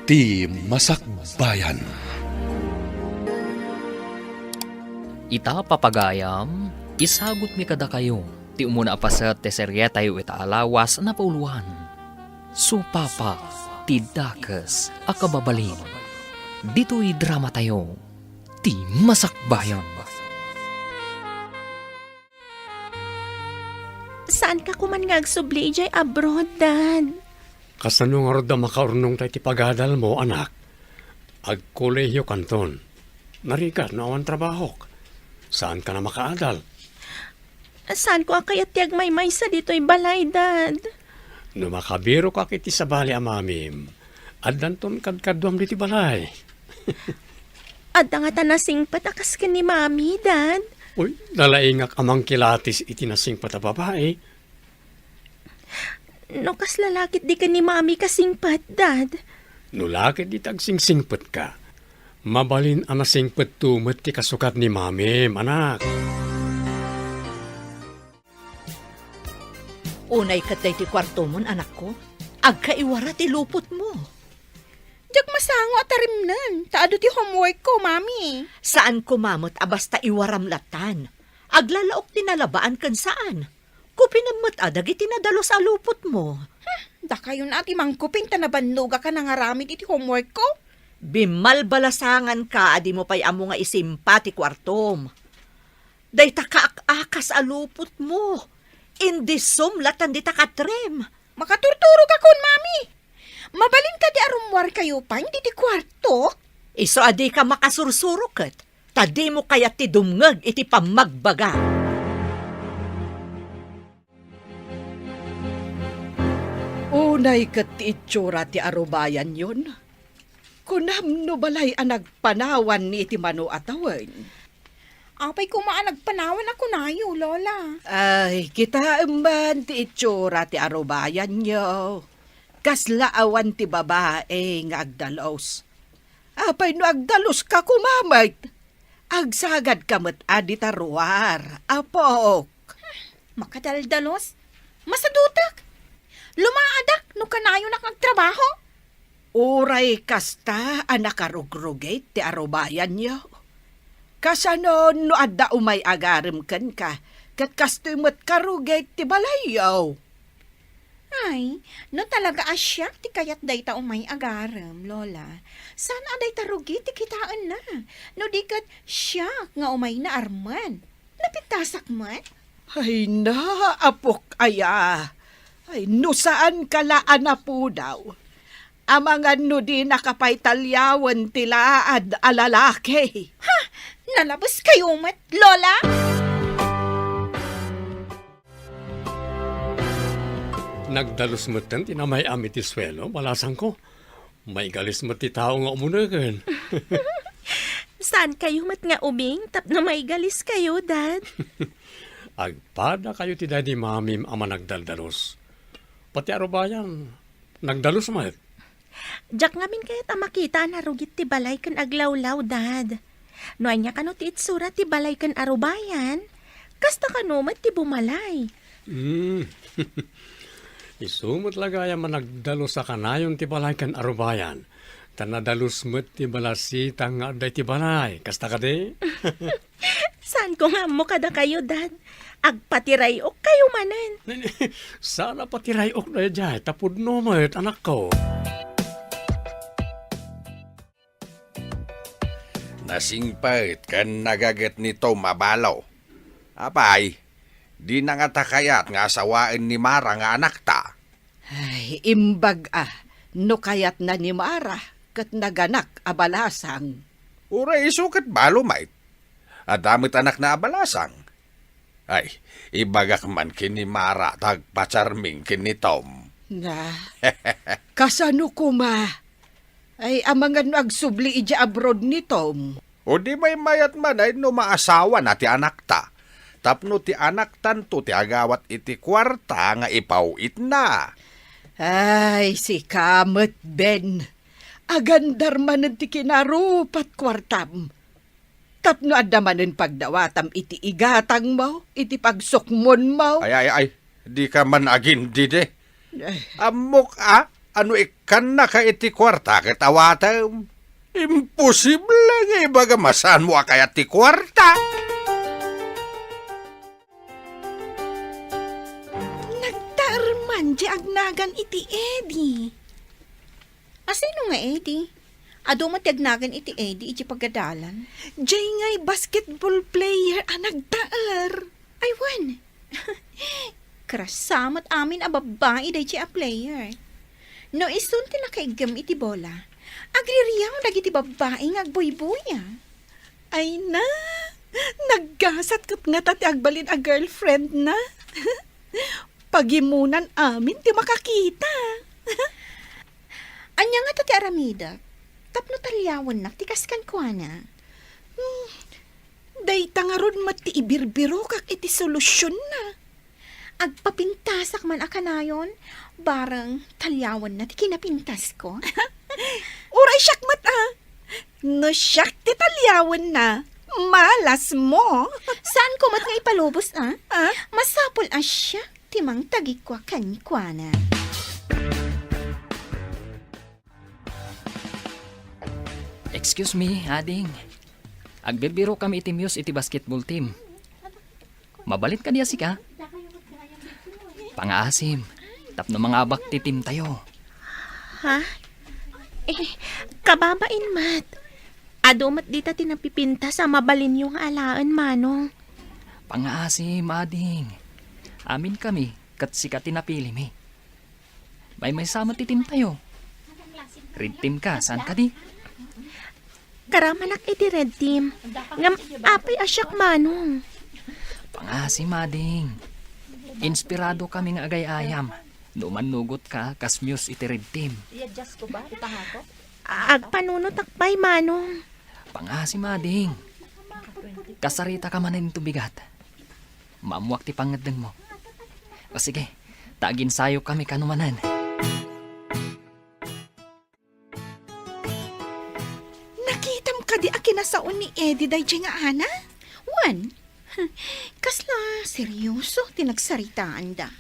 Ti Masakbayan. Ita papagayam, isagot mi kada kayo. Ti umuna apasat ti serye tayo itaalawas na pauluan. Supapa, ti dakas, akababalin. Dito'y drama tayo, ti Masakbayan. Saan ka kuman nga agsubli jay abroad, Dad? Kasano nga roda makaurnong tayo ti pagadal mo, anak? Agkolehiyo kanton. Narigat na awan trabaho. Saan ka na makaadal? Saan ko akayat tiyag may sa dito'y balay, Dad? No makabiro ka kiti sa bali amamim. Adanton kadkadwam diti balay. At nga tanasing patakas ka ni Mami, Dad? Uy, nalaingak amang kilatis itinasing patababae. No kas lalakit di ka ni Mami kasingpat, Dad? No lakit di tagsingsingpet ka. Mabalin anasingpet tumet ti kasukat ni mamim, anak. Unay katay ti kwarto mon, anak ko. Agkaiwara ti lupot mo. Diyak masango at tarimnan. Taado ti homework ko, Mami. Saan kumamot abasta iwaram latan? Aglalaok tinalabaan kan saan? Kupinamot adag itinadalo sa lupot mo. Da kayo na ati mangkuping tanabanluga ka nangaramid iti homework ko. Bimalbalasangan ka, adi mo pa'y amo nga isimpa ti kwartom. Day takaakas a lupot mo. Indisum latan di takatrem. Makaturturog akon, Mami. Mabalin ka di arumwar kayo pa, hindi ti kwarto. Iso adi ka makasursuruket. Tadi mo kaya ti dumngag iti pamagbaga. Unay kat ti itsura ti arubayan yon. Kunam no balay ang nagpanawan ni iti mano atawen. Apay kumaan nagpanawan ako nayo, Lola. Ay, kita man ti itsura ti arubayan nyo. Kaslaawan ti babae nga agdalos. Apay no agdalos ka kumamay. Agsagad kamot adi taruar. Apok. Makadaldalos? Masadutak? Lumaadak no kanayo nakagtrabaho? Uray kasta anak arugrugay ti arubayan nyo. Kasano no adda umay agarim kan ka. Kat kastumot karugay ti balayaw. Ay, no talaga asyak ti kayat day ta umay agaram, Lola. Sana aday tarugi ti kitaan na. No di kat siyak nga umay na arman. Napitasak man? Ay na, apok aya. Ay, no saan kalaan na po daw. Amangan no di nakapaitalyawan tilaad alalaki. Nalabas kayo mat, Lola? Nagdalos mo ten, tinamay amit ti swelo, malasang ko. May galis mo ti tao nga umunagan. Saan kayo mat nga ubing? Tapno may galis kayo, Dad? Agpada kayo ti daddy mamim ama nagdaldalos. Pati arubayan, nagdalos mat. Diyak ngamin kaya makita na rugit ti balay kan aglawlaw, Dad. No anya kano ti itsura ti balay kan arubayan, kasta kano mat ti bumalay. Isumot lagaya man nagdalos sa kanayon ti balay kan arubayan. Tanadalos mo't ti balasita nga aday ti balay. Kasta ka di? Saan ko nga mo kada kayo, Dad? Agpatiray o kayo manan. Sana patirayok na dyan. Tapod no mo't anak ko. Nasingpait kan nagagat nito mabalaw. Apay, di na nga takayat nga asawain ni Mara nga anak ta. Ay, imbag no kayat na ni Mara, kat naganak abalasang. Uray isukat balo, mait. Adamit anak na abalasang. Ay, ibagak man kini Mara tagpacharming kini Tom. Na, kasano kuma? Ay, amangan no agsubli ija abroad ni Tom. O di may mayat man ay no maasawa na ti anak ta. Tapno ti anak tanto ti agawat iti kwarta nga ipawit na. Ay, si Kamet Ben. Agandar manen ti kinarupat kwartam. Tapno adamanen pagdawatam iti igatang mo, iti pagsukmon mo. Ay, di ka man agin dide. Ay, Amok Ano ikan na ka iti kwarta ket awatem? Imposible nga ibaga masaan mo kaya ti kwarta. Nagtarman di agnagan iti Eddie. Asino nga Eddie? Ado matagnagan iti Eddie iti pagadalan. Jay nga'y basketball player ang nagtaar. Ay, wan. Krasamat amin a babae day a player. No isun ti nakaigam iti bola. Agririyaw dagiti babae nga agboy-boya. Ay na, naggasat kat nga tati agbalin a girlfriend na. Pagimunan amin ti makakita. Anya nga tati aramida. Tapno talyawan na, tikaskan ko na. Day tangaron mati ibirbiro kak iti solusyon na. Agpapintasak man akanayon, barang talyawan na ti kinapintas ko. Uray siyak mata. No siyak ti talyawan na. Malas mo. Saan ko mat nga ipalubos, ah? Ah? Masapol asya, timang tagikwa kanikwa na. Excuse me, ading. Agbirbiro kami iti Muse iti basketball team. Mabalit ka diya si ka? Pangaasim. Tapno mga abak ti team tayo. Ha? Kababain mat. Adumat dita tinapipinta sa mabalin yung alaan, manong. Pangaasim, ading. Amin kami, kat si ka tinapili mi. May sama ti team tayo. Red team ka, saan ka di? Karamanak iti red team. Ngam apay asyak, manong. Pangaasim, ading. Inspirado kami nga agay-ayam. Numanugot ka, kas Muse iti red team. Agpanunot akpay, manong. Pangaasim, ading. Kasarita ka man ito bigat. Mamuak ti pangadeng mo. O sige, tagin sayo kami kanumanan. Nakitam ka di akinasaon ni Eddie day nga ana? Wan, kasla seryoso tinagsaritaan da.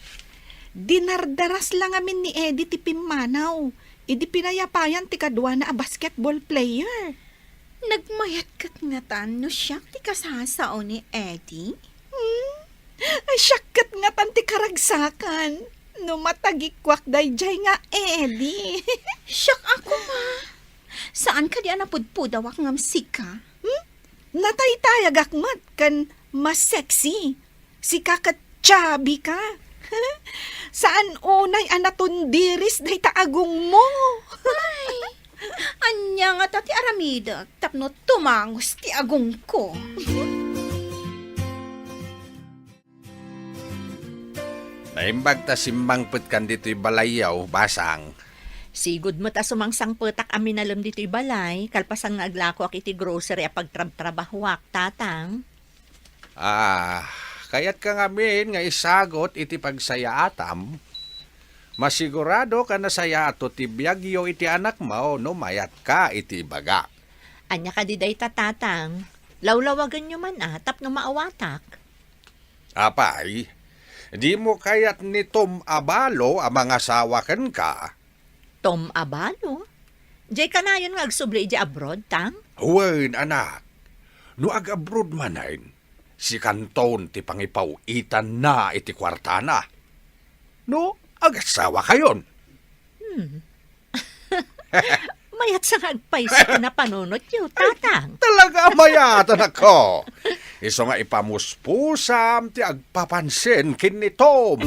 Dinardaras lang amin ni Eddie ti Pimanaw. Idi pinayapayan ti kadwa na a basketball player. Nagmayat kat nga tan no siya ti kasasao ni Eddie. Ay syakat nga tanti karagsakan. No matagikwak day nga Eddie. Siyak ako ma. Saan ka di anapudpudawak ngam sika? Nataytayag akmat kan mas sexy. Si kakat chubby ka. Saan unay anatundiris day taagong mo? Anya nga tati aramida, tapno tumangos ti agong ko. Naimbag ta simbang put kan dito'y balayaw, basang. Sigud mo ta sumangsang petak amin alam dito'y balay, kalpasang nga aglako ak iti grocery a pagtrab-trabahuak, tatang. Kaya't ka ngamin nga isagot iti pagsaya atam. Masigurado ka na saya ato ti biyagyo iti anak mo no mayat ka iti baga. Anya ka diday tatang, lawlawagan nyo man tapno maawatak. Apay, di mo kayat ni Tom Abalo ang mga sawakan ka. Tom Abalo? Jay ka na yun nga agsubli di abroad, tang? Huwain anak, no ag-abroad manayin, si Kanton ti pangipawitan na iti kwartana. No, ag-asawa kayon. Mayat sa agpaysa ko na panunot yun, tatang. Talaga mayatan ako. Iso nga ipamuspusam ti agpapansin kin ni Tom.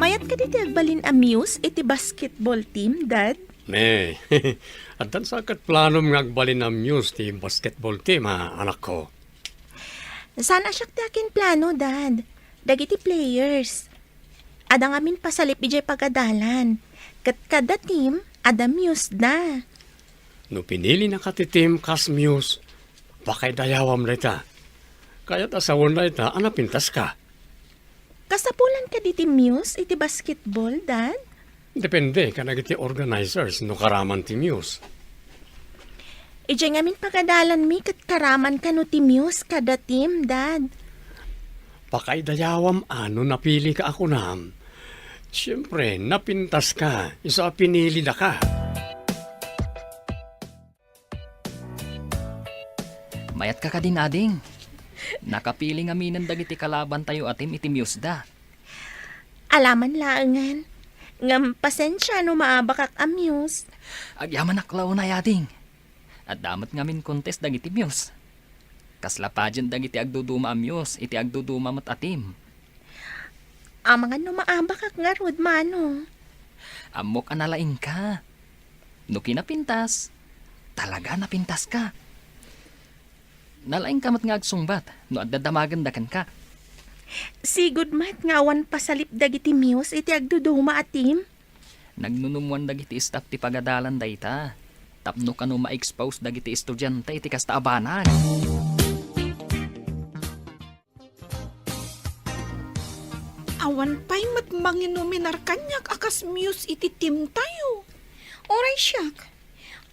Mayat ka diti agbalin a Muse iti basketball team, Dad? Ne, at dan sakat planom nga agbalin na Muse ti basketball team, anak ko. Sana siya ti akin plano, Dad. Dagiti players. Ada ngamin pasalip ijay pagadalan. Kat kada team, ada Muse na. No pinili na ka ti team kas Muse, bakay dayawam na ita. Kaya't asawon na ita, anapintas ka. Kasapulan ka diti Muse iti basketball, Dad? Depende ka nagiti organizers no karaman ti Muse. Ijay ngamin pagadalan mi kat karaman ka no ti Muse kada team, Dad. Pakaidayawam ano napili ka ako nam. Siyempre, napintas ka. Isa pinili na ka. Mayat ka din ading. Nakapili nga minan dagiti kalaban tayo atim itimyusda. Alaman laangan. Ngam pasensya no maabakak amuse. Agyaman aklaw na yading. At damat ngamin contest dagiti muse. Kasla pa dyan dagiti agduduma amyos, iti agduduma mat atim. Amangan no maabakak nga rod mano. Amok analain ka. No kinapintas, talaga napintas ka. Nalaing kamat nga agsungbat, no agdadamagan dakan ka. Sigud mat ngawan pasalip dagiti muse iti agduduma atim. Nagnunumuan dagiti staff ti pagadalan dayta. Tapno ka no ma-expose dagiti estudyante iti kasta abanag. Awan pa'y matmanginominar kanyak akas muse iti team tayo. Oray siyak.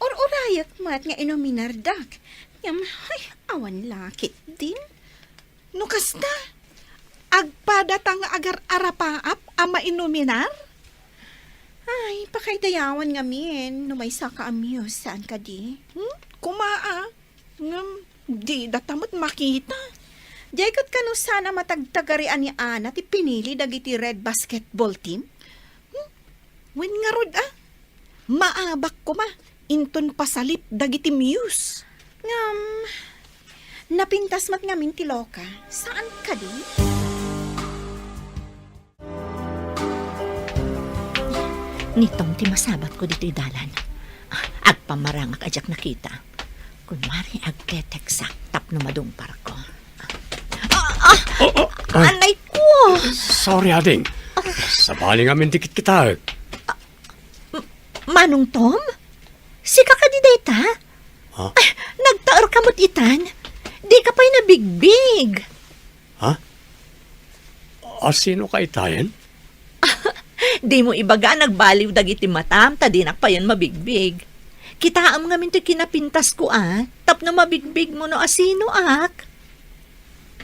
Or-orayak mat nga inominardak. Yam, ay, awan lakit din. No kasta, agpadatang agar arapaap ama inominar? Ay, pakaidayawan nga min. No may saka amuse, saan ka di? Kumaa. Di datamot makita. Diyakot ka no sana matagtagarian ni Ana ti pinili dagiti red basketball team? Wen nga rod maabak ko ma. Inton pasalip dagiti muse. Ngam, napintas mat ngamin ti Loka. Saan ka di? Nitong ti masabat ko dito dalan. Agpamarangak ajak nakita. Kunwari agketeksak tapno madungpar ko. Anay ko! Sorry, ading. Sabali nga min dikit kita. Manong Tom? Sika ka di data? Ha? Nagtaor ka mo't itan? Di ka pa'y nabigbig. Ha? Sino ka itayan? Di mo ibaga nagbaliw dagiti matam, tadinak pa yan mabigbig. Kitaam nga minto kinapintas ko tapno mabigbig mo no asino ak.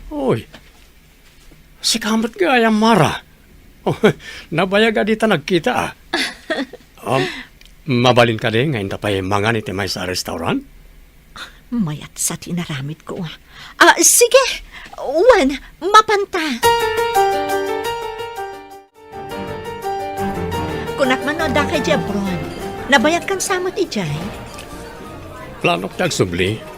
Uy, si kamat gaya Mara. Oh, nabayaga dita nagkita mabalin ka din ngayon tapay mangan iti may sa restaurant? Mayat sa tinaramit ko sige, Juan, mapanta. Kunak man no da kay Jebron, nabayag kang samot ijay. Plano ko subli.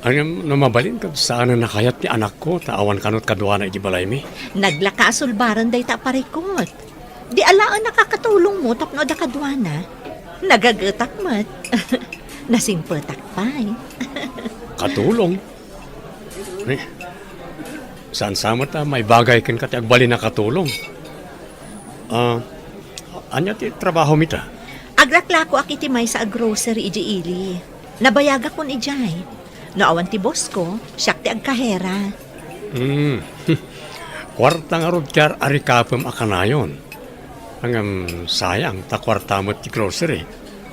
Ang namabalin ka saan na nakayat ni anak ko, taawan kanot kadwa na ibalay mi. Naglakasulbaran day ta parikot. Di alaan nakakatulong mo tapno da kadwana. Nagagatak mat. Nasimpetak pa'y. Katulong. Saan samot may bagay kan kati agbali na katulong. Anya ti trabaho mita? Agraklako akitimay sa grocery ijiili. Nabayaga kon ijay. Naawan ti boss ko, siyak ti agkahera. Kwarta nga rod kyar arikapam akanayon. Hanggang sayang, takwarta mo ti grocery.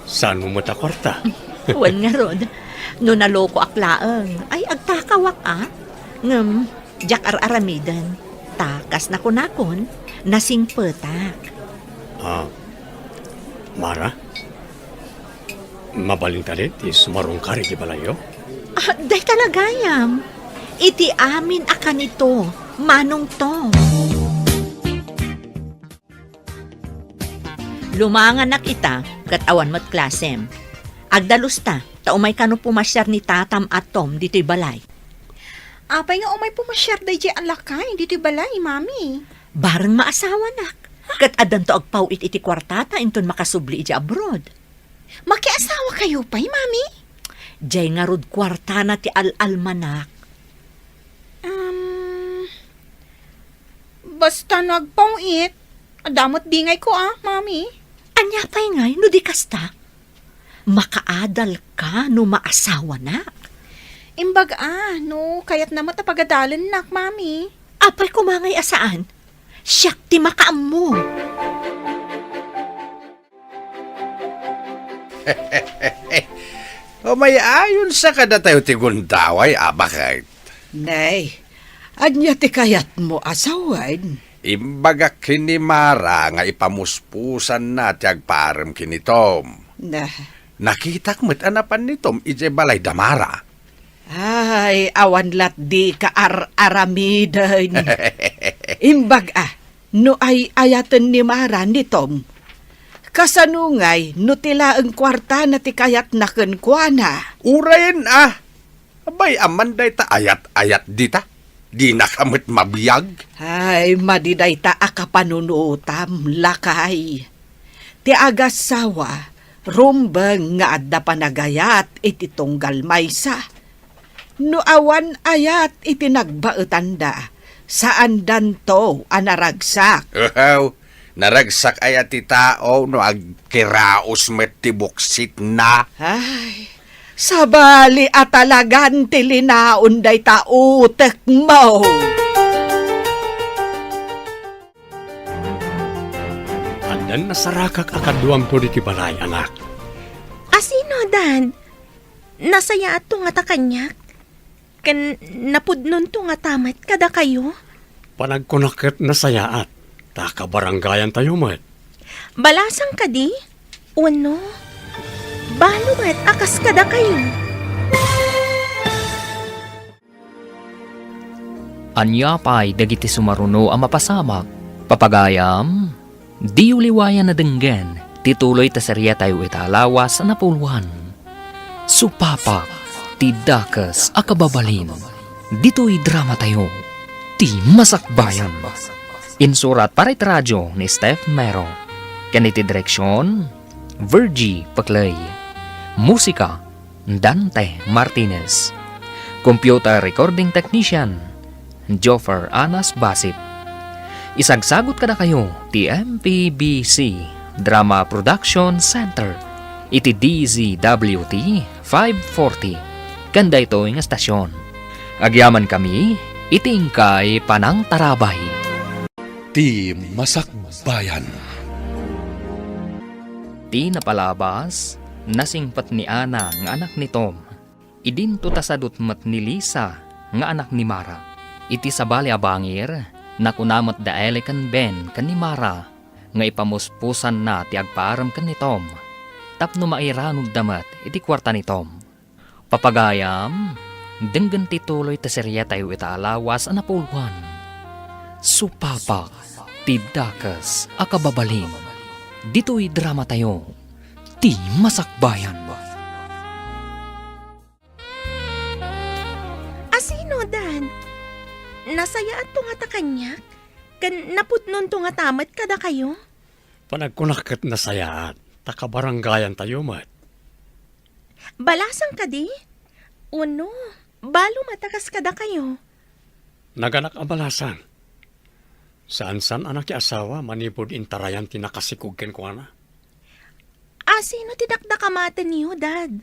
Saan mo ta kwarta? Wan nga rod, no naloko aklaang, ay agtakawak ngam, jak aramidan. Takas na kunakon, nasing petak. Mara? Mabalin ka rin, ti sumarong kari di balayo? Day talagayam. Iti amin akan ito, Manong Tom. Lumangan na kita, katawan mo't klasem. Agdalusta, taumay kano pumasyar ni Tatam at Tom dito'y balay. Apay nga umay pumasyar day jay ang lakay, dito'y balay, mami. Barang maasawa nak. Kat adan to agpawit iti kwartata inton makasubli iti abroad. Makiasawa kayo pa'y, mami? Jay nga rod kwarta na ti al-almanak. Basta nagpawit. Damot bingay ko mami. Anya pa'y ngay, no di kasta. Makaadal ka no maasawa nak. Imbag no, kayat naman tapagadalan nak, mami. Apay kumangay asaan? Siyak ti makaam mo. O may ayon sa kada tayo ti gundaway, abakay. Nay, Anya ti kayat mo asawan? Imbaga kini Mara nga ipamuspusan na tiyag parem kini Tom. Na, Nakitak met anapan ni Tom ije balay damara. ay, awan lat di ka aramidan. Imbag no ay ayatan ni Mara ni Tom. Kasanungay, no tila ang kwarta na ti kayat na kenkwana. Urayin Abay amanday ta ayat-ayat dita. Di na kamit mabiyag. Ay, madiday ta akapanunutam, lakay. Ti agasawa, rumbang nga adda panagayat iti tunggal maysa. No awan ayat iti nagbaetanda, saan danto anaragsak. Naragsak ayat ti tao no agkiraos met ti buksit na. Ay, sabali at talagan ti linaon day tautek mo. Andan nasarakak akaduam to di ti balay, anak. Asino, Dad? Nasaya at nga ta kanyak? Kan napudnon to nga tamat kada kayo? Panagkunakit na sayaat. Takabaranggayan tayo, mat. Balasang ka di? Uno? Balo at akas kada kayo? Anya pa'y dagiti sumaruno ang mapasamak. Papagayam, di uliwayan na denggen, tituloy ta serya tayo italawas na puluhan. Supapak, ti dakas akababalin. Dito'y drama tayo, ti masakbayan. Insurat para iti radyo ni Steph Mero. Kaniti direksyon, Virgie Paclay. Musika, Dante Martinez. Computer recording technician, Joffer Anas Basit. Isagsagot kada kayo ti MPBC Drama Production Center iti DZWT 540 kanda ito nga stasyon. Agyaman kami iti ingkay Panang Tarabay. Ti Masakbayan. Ti napalabas, nasingpat ni Ana nga anak ni Tom. Idinto tasadot mat ni Lisa nga anak ni Mara. Iti sabali abangir, nakunamot daele kan Ben kan ni Mara nga ipamuspusan na ti agparam kan ni Tom. Tapno mairanod damat iti kwarta ni Tom. Papagayam, denggan tituloy ta serya tayo italawas na puluhan. Supapak, ti dakas akababalin. Dito'y drama tayo, ti masakbayan. Asino, Dad? Nasaya at nga ta kanyak? Kan napudnon to nga tamat kada kayo? Panagkunakit na sayaat. Takabaranggayan tayo, mat. Balasang ka di? Uno, balo matakas kada kayo? Naganak abalasan. Saan-san anak ki asawa manipod intarayan tinakasikugken ko ana. Asino tinakdakamatan niyo, Dad?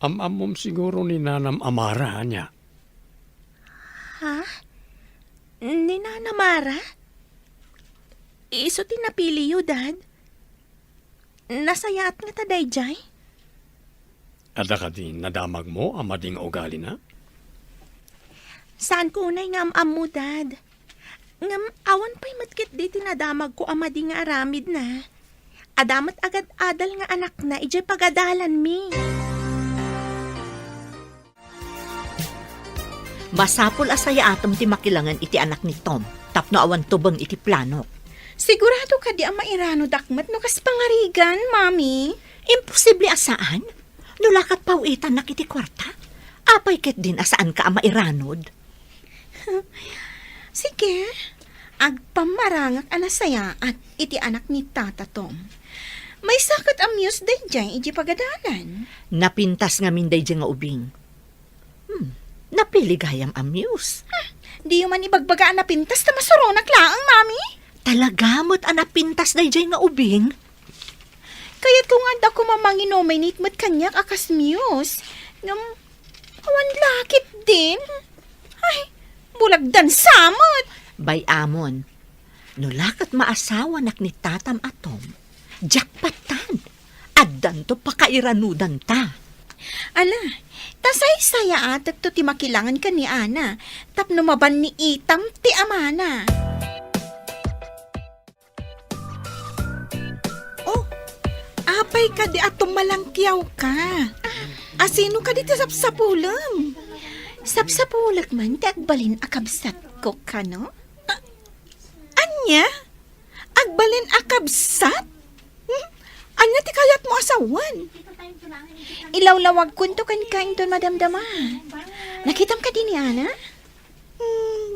Amom siguro ni Nanam Amara niya. Ha? Ni Nana Mara? Iso tinapili yu, Dad? Nasayaat nga taday, Jay? Ada ka din nadamag mo amading ugali na? Saan ko unay nga am mo, Dad? Ngam awan pa'y matkit di tinadamag ko amadi nga aramid na. Adamat agad adal nga anak na ijay pagadalan mi. Masapul asaya atom ti makilangan iti anak ni Tom. Tapno awan tubang iti plano. Sigurado ka di ang mairano dakmat no kas pangarigan, Mami? Imposible asaan? Nulakat pauitan na kiti kwarta. Apay ket din asaan ka ang mairanod. Sige, agpamarangak anasaya at iti anak ni Tata Tom. May sakit amuse day dyan iti pagadalan. Napintas nga minday dyan nga ubing. Napiligayam amuse. Di man ibagbagaan na pintas na masuronak laang, Mami. Talagamot ang napintas na dyan nga ubing. Kaya't kung anda ko mamanginominate mo't kanyak akas muse. Ngam, awan lakit din. Ay, bulagdan samot. Bay amon, nulakat maasawa nak ni Tatam Atom. Jakpatan, addan to pakairanudan ta. Ala, tasay saya atak to ti makilangan ka ni Ana. Tapno maban ni itam ti amana. Oh, apay ka di atong malangkyaw ka. Asino ka di ti sapsapulam? Sapsapulak man, ti agbalin akabsat ko ka, no? Anya? Agbalin akabsat? Anya ti kayat mo asawan? Ilawlawag kunto kan kain doon madamdama. Nakitam ka din ni Ana?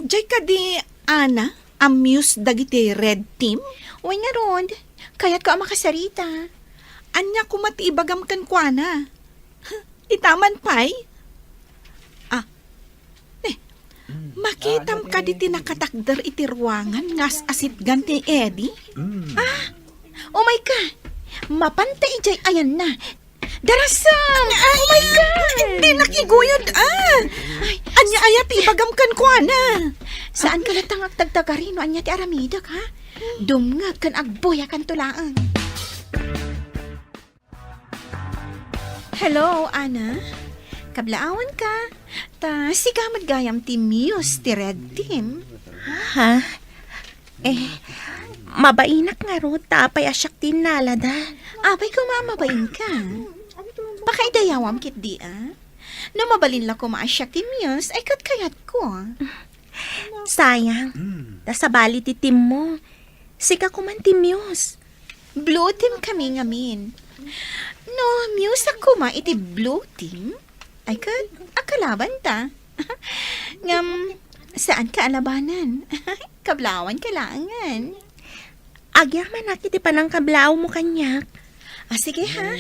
Jay ka di, Ana, amuse dagiti red team? Uy nga Rod, kaya't ko ang makasarita. Anya kumatiibagam kan kwa na. Itaman pay? Makitam ka di tinakatakder iti ruangan ngas asit ganti Eddie? Oh my God! Mapantay ijay ayan na. Darasam! Oh my God! Hindi nakiguyod Anya ayat ibagam kan kwa na. Saan ka latang agtagtagarino anya ti Aramida ka? Dumngag kan agboya kan tulaan. Hello, Ana. Kablaawan ka. Ta sigamad gayam ti Muse ti Red Team. Ha? Mabainak nga ro, tapay asyak tinalada. Apay ko mamabain ka. Pakaidayawam kit di No mabalin la ko maasyak ti Muse ay katkayat ko. Sayang, nasabali ti team mo. Sika ko man ti Muse. Blue Team kami ngamin. No, Muse ako ma iti Blue Team. Ay akalaban ta. Ngam, saan ka alabanan? Kablawan kailangan. Agyaman na kiti panang kablao mo kanyak. Sige ha.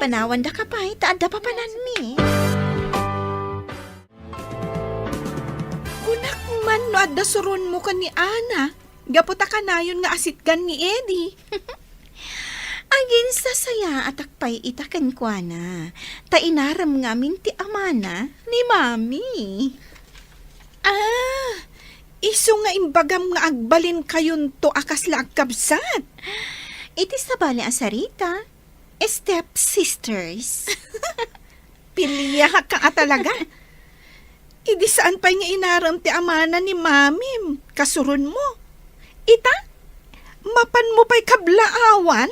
Panawan da ka pa, taada pa panan mi. Kunak man no adda suron mo ka ni Ana. Gaputa ka na yun nga asitgan ni Eddie. Agin sa saya at akpay itakan kwa na. Ta inaram ngamin ti amana ni Mami. Iso nga imbagam nga agbalin kayon to akas la agkabsat. Iti sabali asarita. Step sisters. Piliya ka talaga. Idi saan pa nga inaram ti amana ni Mami. Kasuron mo. Ita? Mapan mo pa'y kablaawan?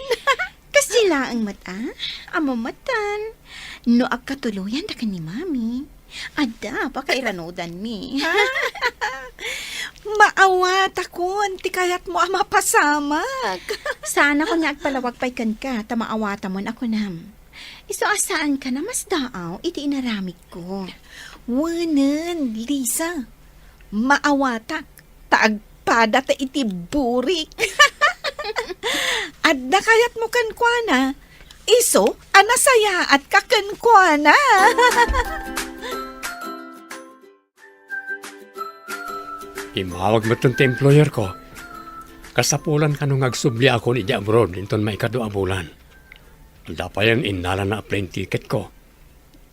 Kasila ang mata, amamatan. No agkatuluyan da ka ni Mami. Ada, pakairanodan mi. Maawat akon, ti kayat mo ama pasamag. Sana ko nga agpalawag pa'y kan ka, tamaawata mo ako nam. Iso asaan ka na mas daaw, iti inaramik ko. Wanan, Lisa. Maawatak, taagpada ta iti burik. Adda kayat mo kankwana. Iso, anasaya at kakankwana. Imawag mo itong employer ko. Kasapulan ka nung agsubli ako ni abroad inton may kadua bulan. Dapayan inala na plane ticket ko.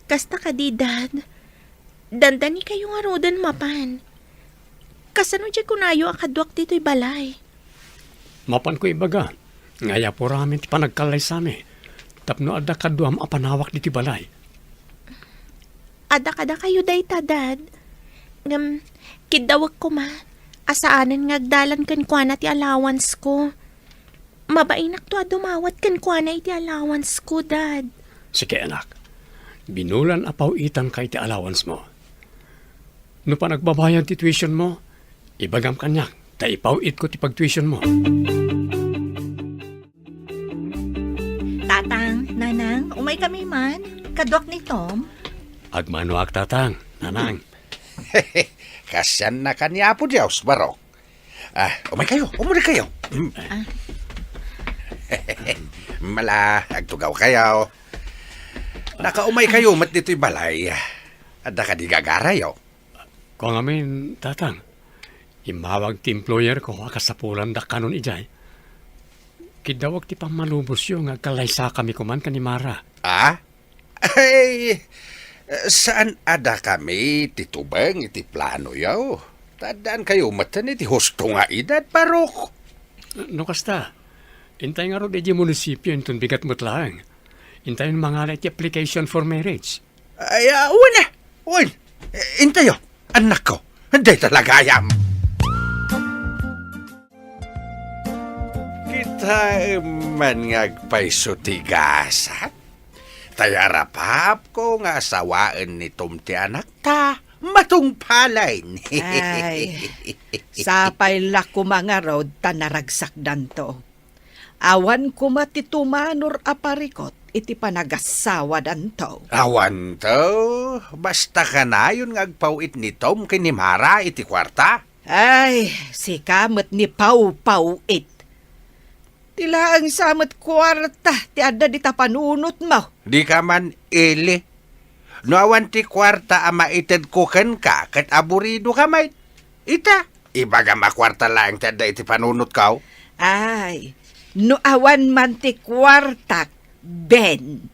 Kasta ka di, Dad. Dandani kayo nga rodan mapan. Kasano dyan kunayo akadwak dito'y balay. Mapan ko ibaga. Ngaya po ramin ti panagkalay sa amin. Tapno adda kaduam apanawak di ti balay. Ada kayo dayta, Dad. Kidawag ko ma. Asaanan ngagdalan kan kwa na ti allowance ko. Mabainak to dumawat kan kwa na iti allowance ko, Dad. Sige anak. Binulan apaw itang kay ti allowance mo. No pa nagbabayad ti tuition mo, ibagam kanyak. Ta ipawit ko ti pag-tuition mo. Tatang, nanang, umay kami man. Kadwak ni Tom. Agmanuak tatang, nanang. Kasyan na kanya po Diyos, Barok. Umay kayo, umuli kayo. Mala, agtugaw kayo. Nakaumay kayo, mat dito'y balay. Adda ka di gagarayo. Kung amin, tatang, imawag ti employer ko akasapulan da kanon ijay. Kidawag ti pamalubos yung agkalaysa kami kuman ka ni Mara. Ay, saan ada kami titubang iti plano yaw? Tadaan kayo matan iti husto nga edad, Barok. No kasta, intay nga ro di munisipyo intong bigat mo't lang. Intayin mga iti application for marriage. Ay, una. Un. Intayo. Anak ko. Hindi talaga ayam. Kita man ngagpaisutigasan. Tayarapap ko nga asawaan ni Tumti anak ta. Matungpalay. Ay, sapay la ko mga road tanaragsak danto. Awan ko matitumanor aparikot iti panagasawa danto. Awan to. Basta ka na yun ngagpawit ni Tom kini Mara iti kwarta. Ay, si kamot ni Pau it. Tila ang samot kwarta ti adda di tapanunot mo. Di ka man ili. No awan ti kwarta ama ited kuken ka kat aburido ka may. Ita. Ibaga makwarta lang tada iti panunot ka. Ay, no awan man ti kwarta, Ben.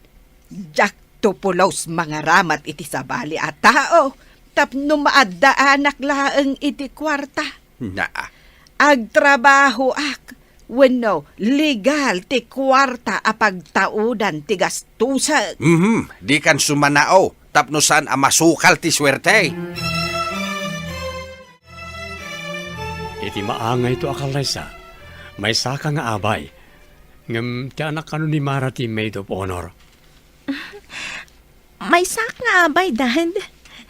Jack tupulos mga ramat iti sabali at tao. Tapno maadda anak laeng iti kwarta. Naa. Agtrabaho ak. Wenno, legal ti kwarta apagtaudan ti gastusan. Di kan sumanao. Tapno saan amasukal ti swerte. Iti maangay to akalaysa. May saka nga abay. Ngam ti anak kano ni Mara ti maid of honor. May sak nga abay, Dad.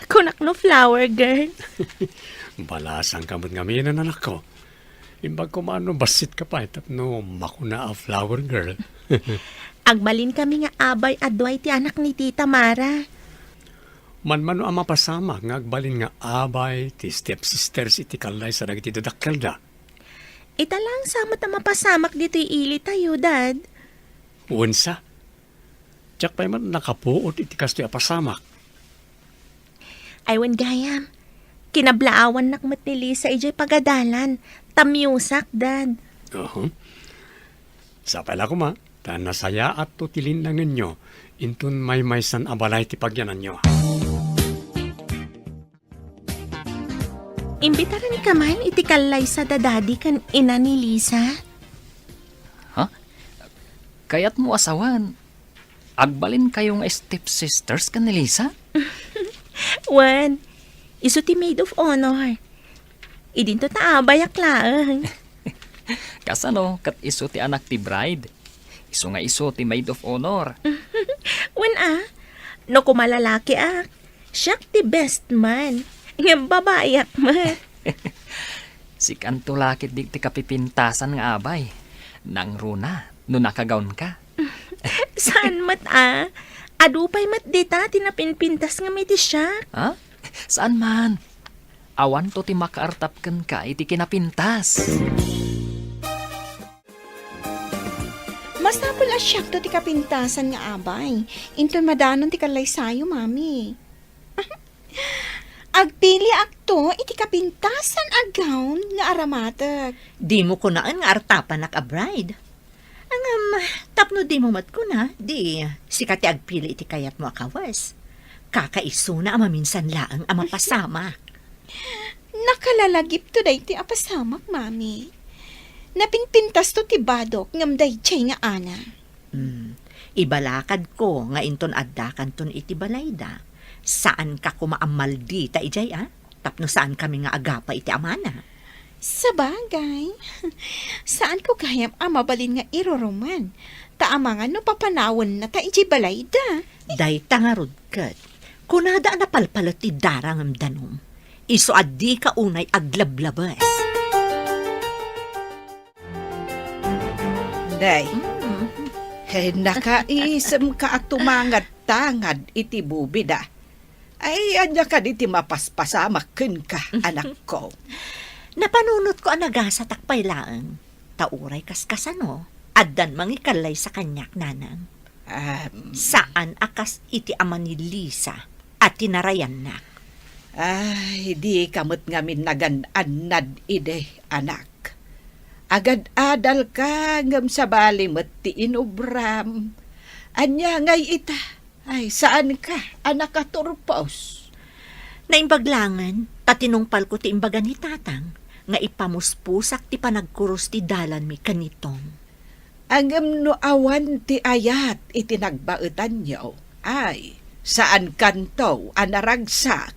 Kunak no flower girl. Balasang kamot nga minan anak ko. Imbag kumano basit ka pa, tapno makuna a flower girl. Agbalin kami nga abay adway ti anak ni Tita Mara. Manmano ang mapasama, ngagbalin nga abay, ti stepsisters iti kalay sa nagiti dadakkel da. Ita lang samot na mapasamak dito ili tayo, Dad. Unsa? Tsak pa man nakapuot iti kastoy apasamak. Aywan gayam. Kinablaawan nakmat ni Lisa ijay pagadalan. Tamyusak, Dad. Sa pala ko ma, ta nasaya at tutilin lang ninyo, intun may maysan abalay ti pagyanan nyo. Imbitaran ka man iti kalay sa dadadi kan ina ni Lisa. Kayat mo asawan. Agbalin kayong stepsisters ka ni Lisa? Wan, iso ti maid of honor. Idinto ta abayak laang. Kasano kat iso ti anak ti bride. Iso nga iso ti maid of honor. Wan no kumalalaki siyak ti best man. Ngem babayak man. Si kanto lakit di ti kapipintasan nga abay. Nang runa, no nakagaon ka. Saan mat Adupay mat dita tinapinpintas nga may ti siyak. Ha? Saan man? Awan to ti makaartapken ka iti kinapintas. Mas napula siyak to ti kapintasan nga abay. Inton madanon ti kalay sayo, mami. Agpili akto iti kapintasan a gown nga aramatag. Di mo ko naan nga artapan nak a bride. Ang tapno di mo mat ko na, di sikati agpili iti kayat mo akawas. Kakaiso na maminsan laang ang mapasama. Nakalalagip to day ti apasamak, mami. Napinpintas to ti badok ngam day nga ana. Ibalakad ko nga inton addakan ton iti balayda. Saan ka kumaamal di ta ijay Tapno saan kami nga agapa iti amana. Sabagay. Saan ko kayam mabalin nga iroroman? Taamangan no papanawon na ta iti balayda. Day tangarod kat. Kunada na palpalot ti darang ang danom. Iso addi ka unay aglablabas. Day, nakaisem ka at tumangat tangad iti bubida. Ay, anya ka di ti mapaspasamak ka, anak ko. Napanunot ko ang nagasa takpay laang. Tauray kaskasano. Addan mangikalay sa kanyak nanang. Saan akas iti ama ni Lisa at tinarayan na. Ay, di kamot ngamin nagan-anad ide, anak. Agad-adal ka ngam sa bali mo't ti inubram. Anya ngay ita. Ay, saan ka, anak ka turpos? Naimbaglangan, tatinungpal ko ti imbagan ni tatang, nga ipamuspusak ti panagkuros ti dalan mi kanitong. Ang no awan ti ayat itinagbaetan niyo ay saan kanto anaragsak.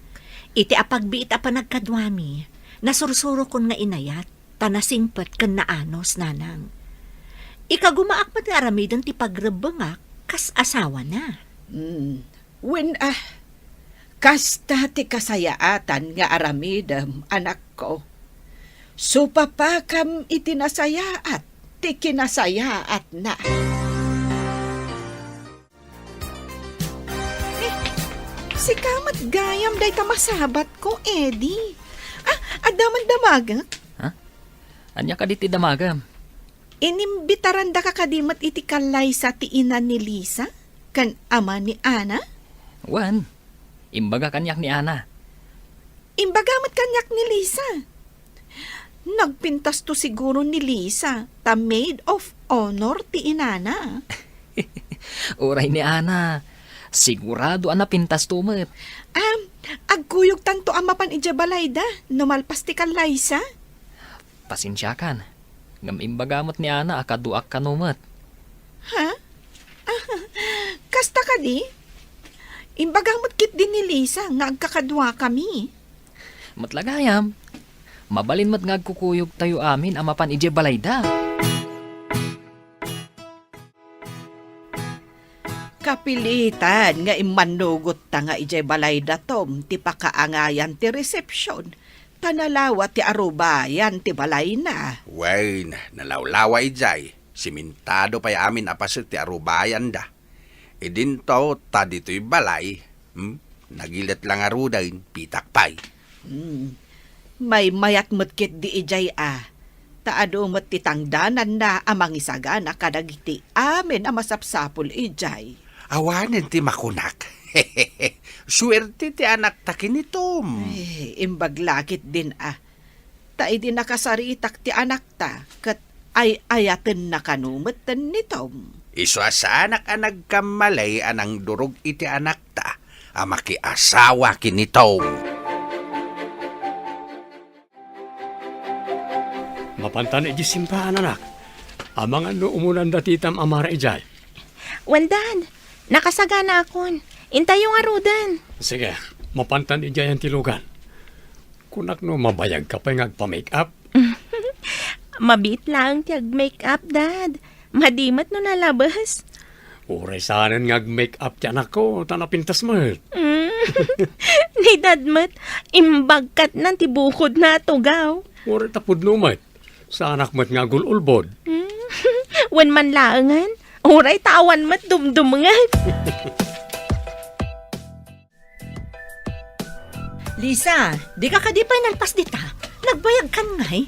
Iti apagbiit a panagkadwami, nasursuro kon nga inayat, tanasingpet ken naanos nanang. Ikagumaak pat nga aramidon ti pagrebengak, kas asawa na. When kasta ti kasayaatan nga aramidem anak ko. Supapakam itinasayaat ti kinasayaat na. Si kamat gayam day tamasabat ko, Eddie. Adaman damaga. Anya ka diti damagam. Inimbitaran da ka kadimat iti kalay sa tiinan ni Lisa? Kan ama ni Ana? Wan, imbaga kanyak ni Ana. Imbagamat kanyak ni Lisa. Nagpintas to siguro ni Lisa, ta maid of honor ti inana. Uray ni Ana. Sigurado ana pintas tumet. Agkuyog tanto amapan ijabalay da, numalpas ti kalaysa. Pasensya kan. Ngam imbagamot ni Ana akaduak kanumet. Ha? Kasta ka di? Imbagamot kit din ni Lisa nga agkakadwa kami. Matlagayam. Mabalin mat nga agkukuyog tayo amin amapan ije balayda. Kapilitan nga imanugot ta nga ijay balay datom ti pakaangayan ti resepsyon. Panalawa ti arubayan ti balay na. Wain, nalawlawa ijay. Simintado pa'y amin apasit ti arubayan da. Idinto ta dito'y balay. Nagilat lang arudain, pitak pa'y. May mayat mutkit di ijay Taado mo't titangdanan na amang isaga na kadagiti amin amasapsapul ijay. Awanin ti makunak. Swerte ti anak takin itom. Imbaglakit din Ta di nakasaritak ti anak ta, kat ay ayaten na kanumeten nitom. Iswa sa anak anag kamalay anang durog iti anak ta, amaki asawa kinitom. Mapantan iti simbahan anak. Amang ano umulan datitam amara ijay. Wandan, nakasagana akon. Intay yung arudan. Sige, mapantan ijay ang tilugan. Kunak no mabayag ka pa ngagpa-make up. Mabit lang tiyag make-up, Dad. Madimat no nalabas. Uray saanan ngag-make up ti anak ko, tanapintas mo. Ni Dadmat, imbagkat ng tibukod na tugaw. Uray tapod numat. Sa anak mo't nga gululbod. Wan man laangan, uray tawan mat dumdumangan. Lisa, di ka kadipay nalpas dita. Nagbayag kan ngay.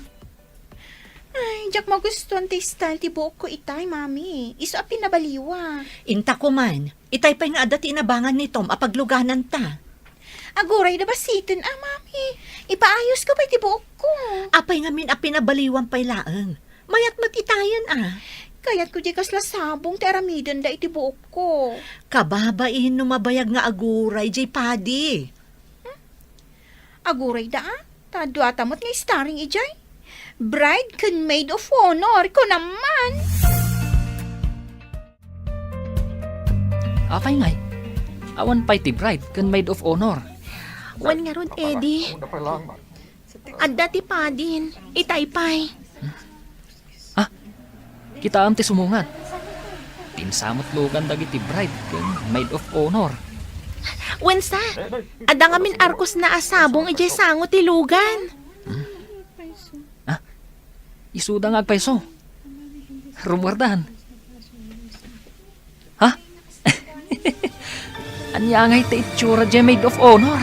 Ay, jak magustuhan ti style ti buhok ko itay, mami. Iso a pinabaliwa. Inta ko man, itay pa'y nga adati inabangan ni Tom apagluganan ta. Aguray na ba sitin, mami? Ipaayos ka pa ti buhok ko. Apay nga min apinabaliwan pa'y laeng. Mayat matitayan Kaya't ko di kasla sabong ti aramidan da iti buhok ko. Kababain numabayag nga aguray, jay padi. Aguray da Tado atamot nga starring ijay. Bride can maid of honor ko naman. Apay ngay. Awan pa'y ti bride kan maid of honor. Wan nga ron, Eddie. Adda ti padin, itaypay. Kita am ti sumungat. Pinsamot lugan dagiti bride kan maid of honor. Wansa, adda nga min arkos na asabong ijay sangot ti lugan. Isuda nga agpaiso. Rumwardahan. Ha? Anya ngay ti itsura di maid of honor.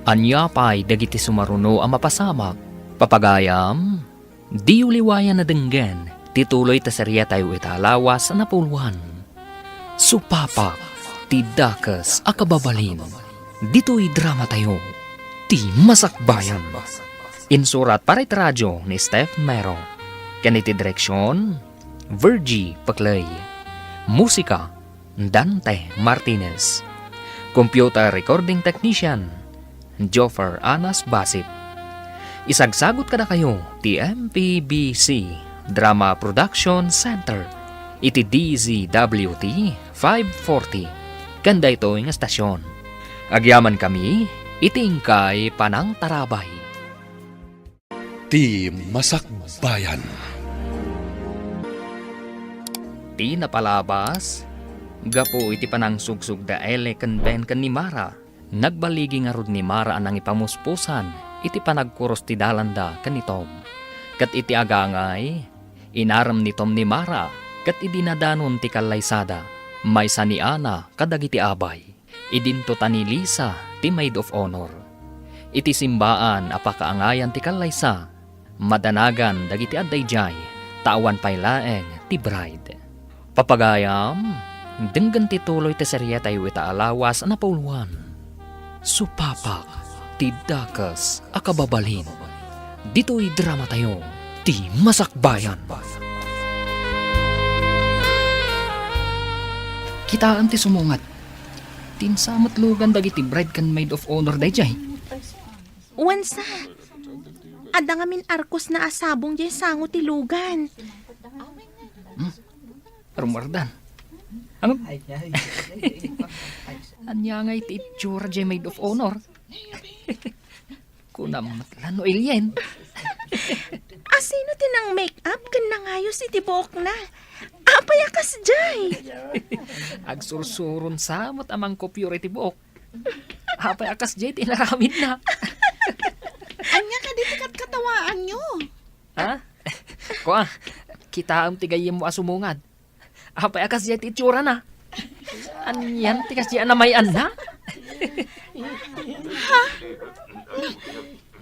Anya pa'y dagiti sumaruno ang mapasamak. Papagayam, di uliwayan na denggan. Tituloy ta serya tayo italawas na puluhan. Supapak, tidakas akababalin. Dito'y drama tayo. Ti Masakbayan. Insurat para iti radyo ni Steph Mero. Kaniti direksyon, Virgie Paclay. Musika, Dante Martinez. Computer recording technician, Joffer Anas Basit. Isagsagot kada kayo ti MPBC Drama Production Center iti DZWT 540 kanda ito nga stasyon. Agyaman kami iti ingkay Panang Tarabay. Ti Masakbayan. Ti napalabas gapo iti panangsugsug da ele ken ben ken ni Mara. Nagbaligi nga rod ni Mara anang ipamuspusan iti panagkuros ti dalanda ken ni Tom. Kat iti agangay inaram ni Tom ni Mara kat idinadanon ti kalaysada. Maysa ni Ana kadagiti abay. Idinto ta ni Lisa ti maid of honor. Iti simbaan apakaangayan ti kalaysa. Madanagan dagiti addayjay tawan paylaeng ti bride. Papagayam denggan ti tuloy ti serye tayo ita alawas na pauluan. Supapak ti dakas akababalin. Dito'y drama tayo ti Masakbayan. Kitaan ti sumungat. Tinsamat lugan dagiti bride kan maid of honor dayjay. Wansa. Ada nga min arkos na asabong jay sango ti lugan. Rumardan. Ang anya nga iti itsura jay maid of honor. Kunamat lano alien. Asino tinang make-up kan nangayos iti buok na. Apayakas jay. Agsursurun samot amang kopyor iti buok. Apayakas jay tinaramid na. Anya ka dito kat katawaan nyo. Ha? Kuha, kita ang tigayim mo asumungad. Apayakas jay ti itsura na. Anyan, tikas jay anamayan na.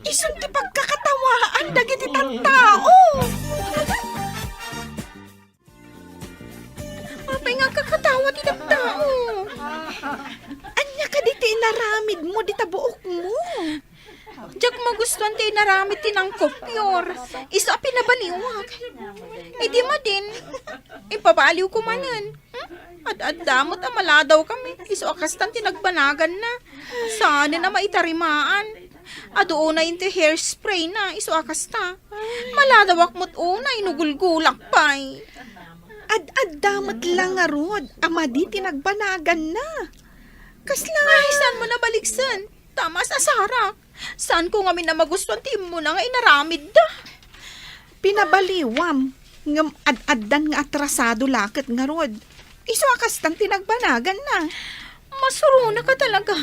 Isun ti pagkakatawaan dagiti tao. Apay nga kakatawa ti tao. Anya ka dito inaramid mo di tabuok mo. Diyak magustuhan ti inaramid ti ng kopyor. Iso a pinabaliwag. Di mo din. Ipapaliw ko manan. At damot a maladaw kami. Iso akastan ti nagbanagan na. Sana na maitarimaan. Adoon na yung hairspray na, iso akasta. Maladawak mo't una, inugulgulak pa'y. Ad-damat lang nga rod, ama di tinagbanagan na. Kasla, saan mo nabaliksan? Tama sa sarak. Saan ko nga minamagustuhan ti mo na nga inaramid da? Pinabaliwam, ngam ad-addan nga atrasado lakit nga rod. Iso akastan tinagbanagan na. Masuruna ka talaga.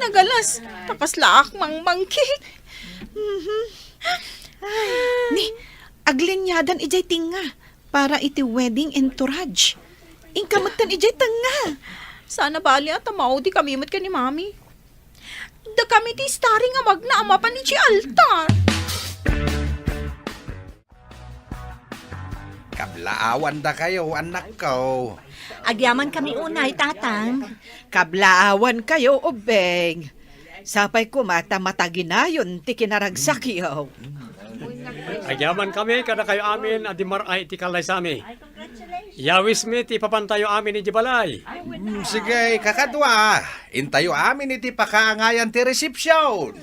Nagalas, takas laak mang mangkik. Ni, aglinyadan ijay tinga para iti wedding entourage. Ingkamatan ijay tanga. Sana bali at tamaw di kami mat ka ni mami. Da kami ti starring nga magna ama pa ni si altar. Kablaawan da kayo, anak ko. Agyaman kami unay, tatang. Kablaawan kayo, ubeng. Sapay ko mata-mataginayon ti kinaragsak yaw. Agyaman kami, kada kayo amin, adimar ay iti kalay sa amin. Yawis mi, ti papantayo amin iti balay. Sige, kakadwa. Intayo amin iti pakaangayan ti resepsyon.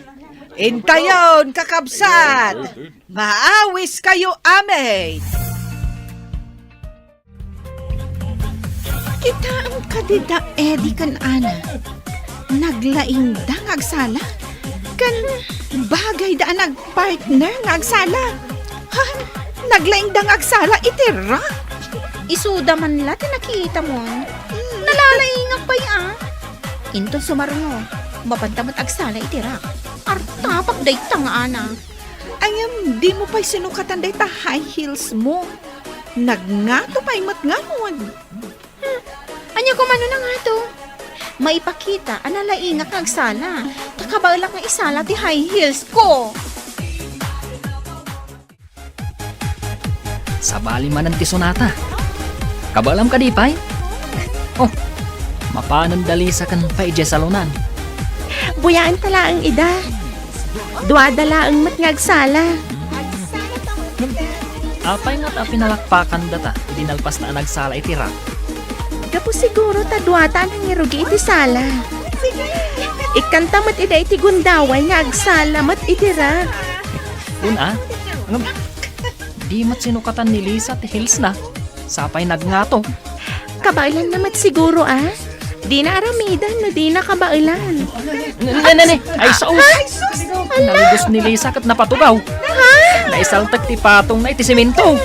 Intayon, kakabsat! Maawis kayo, amin! Kita ang kadida edi kan ana. Naglaing da nga agsala. Kan bagay da nagpartner nga agsala. Ha? Naglaing da nga agsala itira. Isuda man la tinakita mo. Nalalaingak pa ya. Into sumarno. Mapantamot agsala itira. Artapak day tanga ana. Ayam, di mo pa'y sinukatan day ta high heels mo. Nagngato pa'y matngamon. Anya ko mano na nga to. Maipakita, analaingak nga agsala. Takabalak nga isala ti high heels ko. Sabali man ang ti sonata. Kabalam ka di pay? Oh, mapanan dali sa kan pay je salunan. Buyaan tala ang ida. Duadala ang matngagsala. Apay nga't pinalakpakan data, dinalpas na nagsala itira. Gapo siguro ta duata nang irugi iti sala. Ikanta mat ida iti gundaway nga agsala mat itira. Una, di mat sinukatan ni Lisa ti Hills na. Sapay nagngato. Kabailan namat siguro Di na aramidan no di na kabailan. Nene, ay saus. Naligos ni Lisa kat napatugaw. Naisaltak ti patong na iti simento.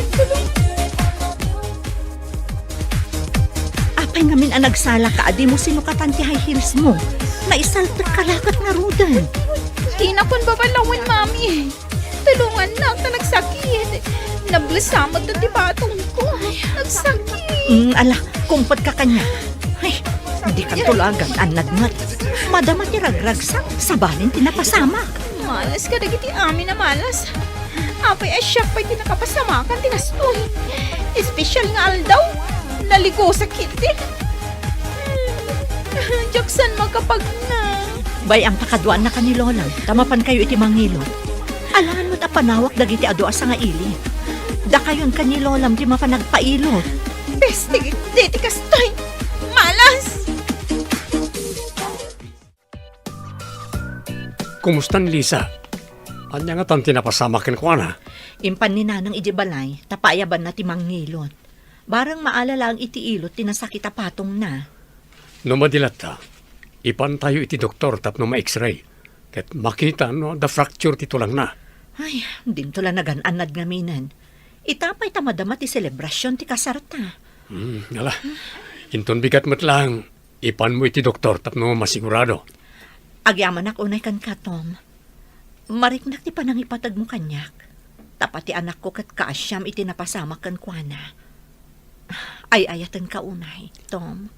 Apay ngamin ang nagsala ka, adi mo sinukatan ti high heels mo. Naisaltak kalakat nga rudan. Di na kon babalawin, mami. Tulungan na ako na nagsakit. Nablasamot na tibatong ko. Nagsakit. Ala, kumpad ka kanya. Ay, hindi ka tulagan, anadngat. Madama ti ragragsak, sabalin tinapasamak. Malas ka dagiti amin na malas. Apay asyak pa'y tinakapasamakan tinastoy. Espesyal nga aldaw. Naligo sa kiti. Jaksan magkapag na. Bay ang pakaduan na kanilolang, tamapan kayo iti mangilot. Alaan mo't apanawak dagiti adu asa nga ili. Da kayon kanilolam di mapanagpailot. Peste, deti kastoy. Malas. Kumustan, Lisa? Anya nga tan tinapasamakin ko na. Impan ni nanang idibalay, tapayaban na ti mangilot. Barang maalala ang iti ilot, tinasakita patong na. No madilat ta, ipan tayo iti doktor tapno ma-x-ray. Ket makita no, the fracture ti tulang na. Ay, dinto lang nagananad nga minan. Itapay tamadama ti selebrasyon ti kasarta. Ala, inton bigat mo't lang, ipan mo iti doktor tapno masigurado. Agyaman ak unay kan katom. Mariknak ti panangipatag mo kanyak. Tapat ti anak ko kat kaasyam iti napasamak kan kuana. Ay ayatan ka unay, Tom.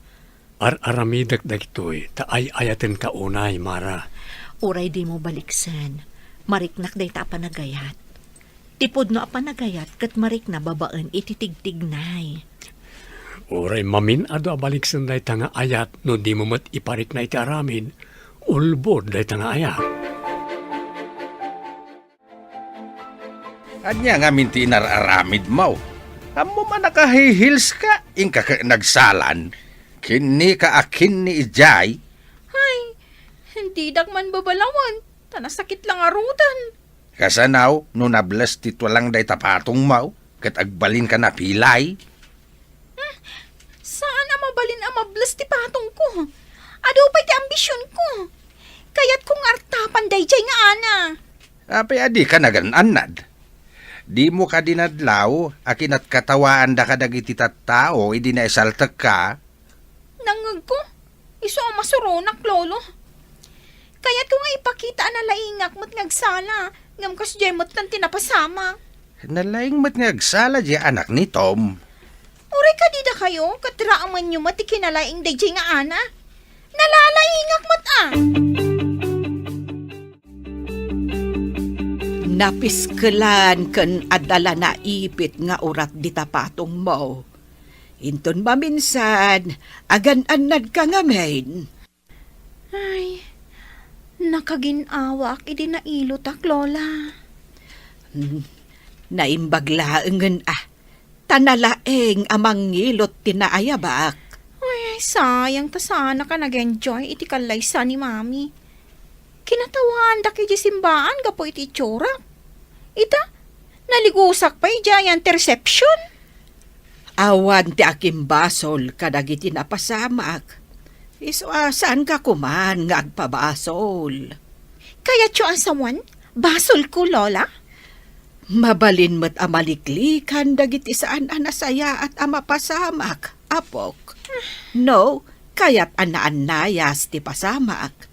Aramidak dagitoy, ta ay ayaten ka unay, Mara. Uray di mo baliksan. Mariknak day ta panagayat. Tipod no apanagayat kat marik na babaan ititigtignay. Uray mamin ado abaliksan day ta nga ayat no di mo mat iparik na iti aramid. Ulbod day ta nga ayat. Anya nga minti inararamid mo. Amo man nakahihils ka, ingka ka nagsalan. Kini ka akin ni Ijay. Ay, hindi dakman babalawan. Tanasakit lang arutan. Kasanaw, no nablas tito lang day tapatong mo, kat agbalin ka na pilay. Saan ang mabalin ang mablas ti patong ko? Ado pa'y ti ambisyon ko. Kaya't kung artapan day jay nga ana. Apay adi ka nagananad. Di mo ka dinadlaw, akin at katawaan da ka dagiti tattao, idi na isaltak ka. Nangag ko. Iso ang masuronak, lolo. Kaya't kung ipakita na laingak mo't ngagsala, ngam kas jay mo't nang tinapasama. Nalaing mat ngagsala di anak ni Tom. Uray ka di da kayo, katraaman nyo mati kinalaing day jay nga ana. Nalalaingak mo't Napiskelan ken adala na ipit nga urat di tapatong mo. Inton maminsan, agan-anad ka nga main. Ay, nakaginawa idi na ilotak, lola. Naimbaglaengen tanalaeng amang ngilot tinaayabak. Ay, sayang ta sana ka nag-enjoy iti kalaysa ni mami. Kinatawan da kay simbaan gapo iti tsorak. Ita, naligusak pa yan interception. Awan ti akim basol kadagiti napasamak. Saan ka kuman nga agpabasol? Kaya tyo asawan, basol ko, lola? Mabalin mo't amaliklikan dagiti saan anasaya at amapasamak, apok. No, kaya't anaanayas ti pasamak.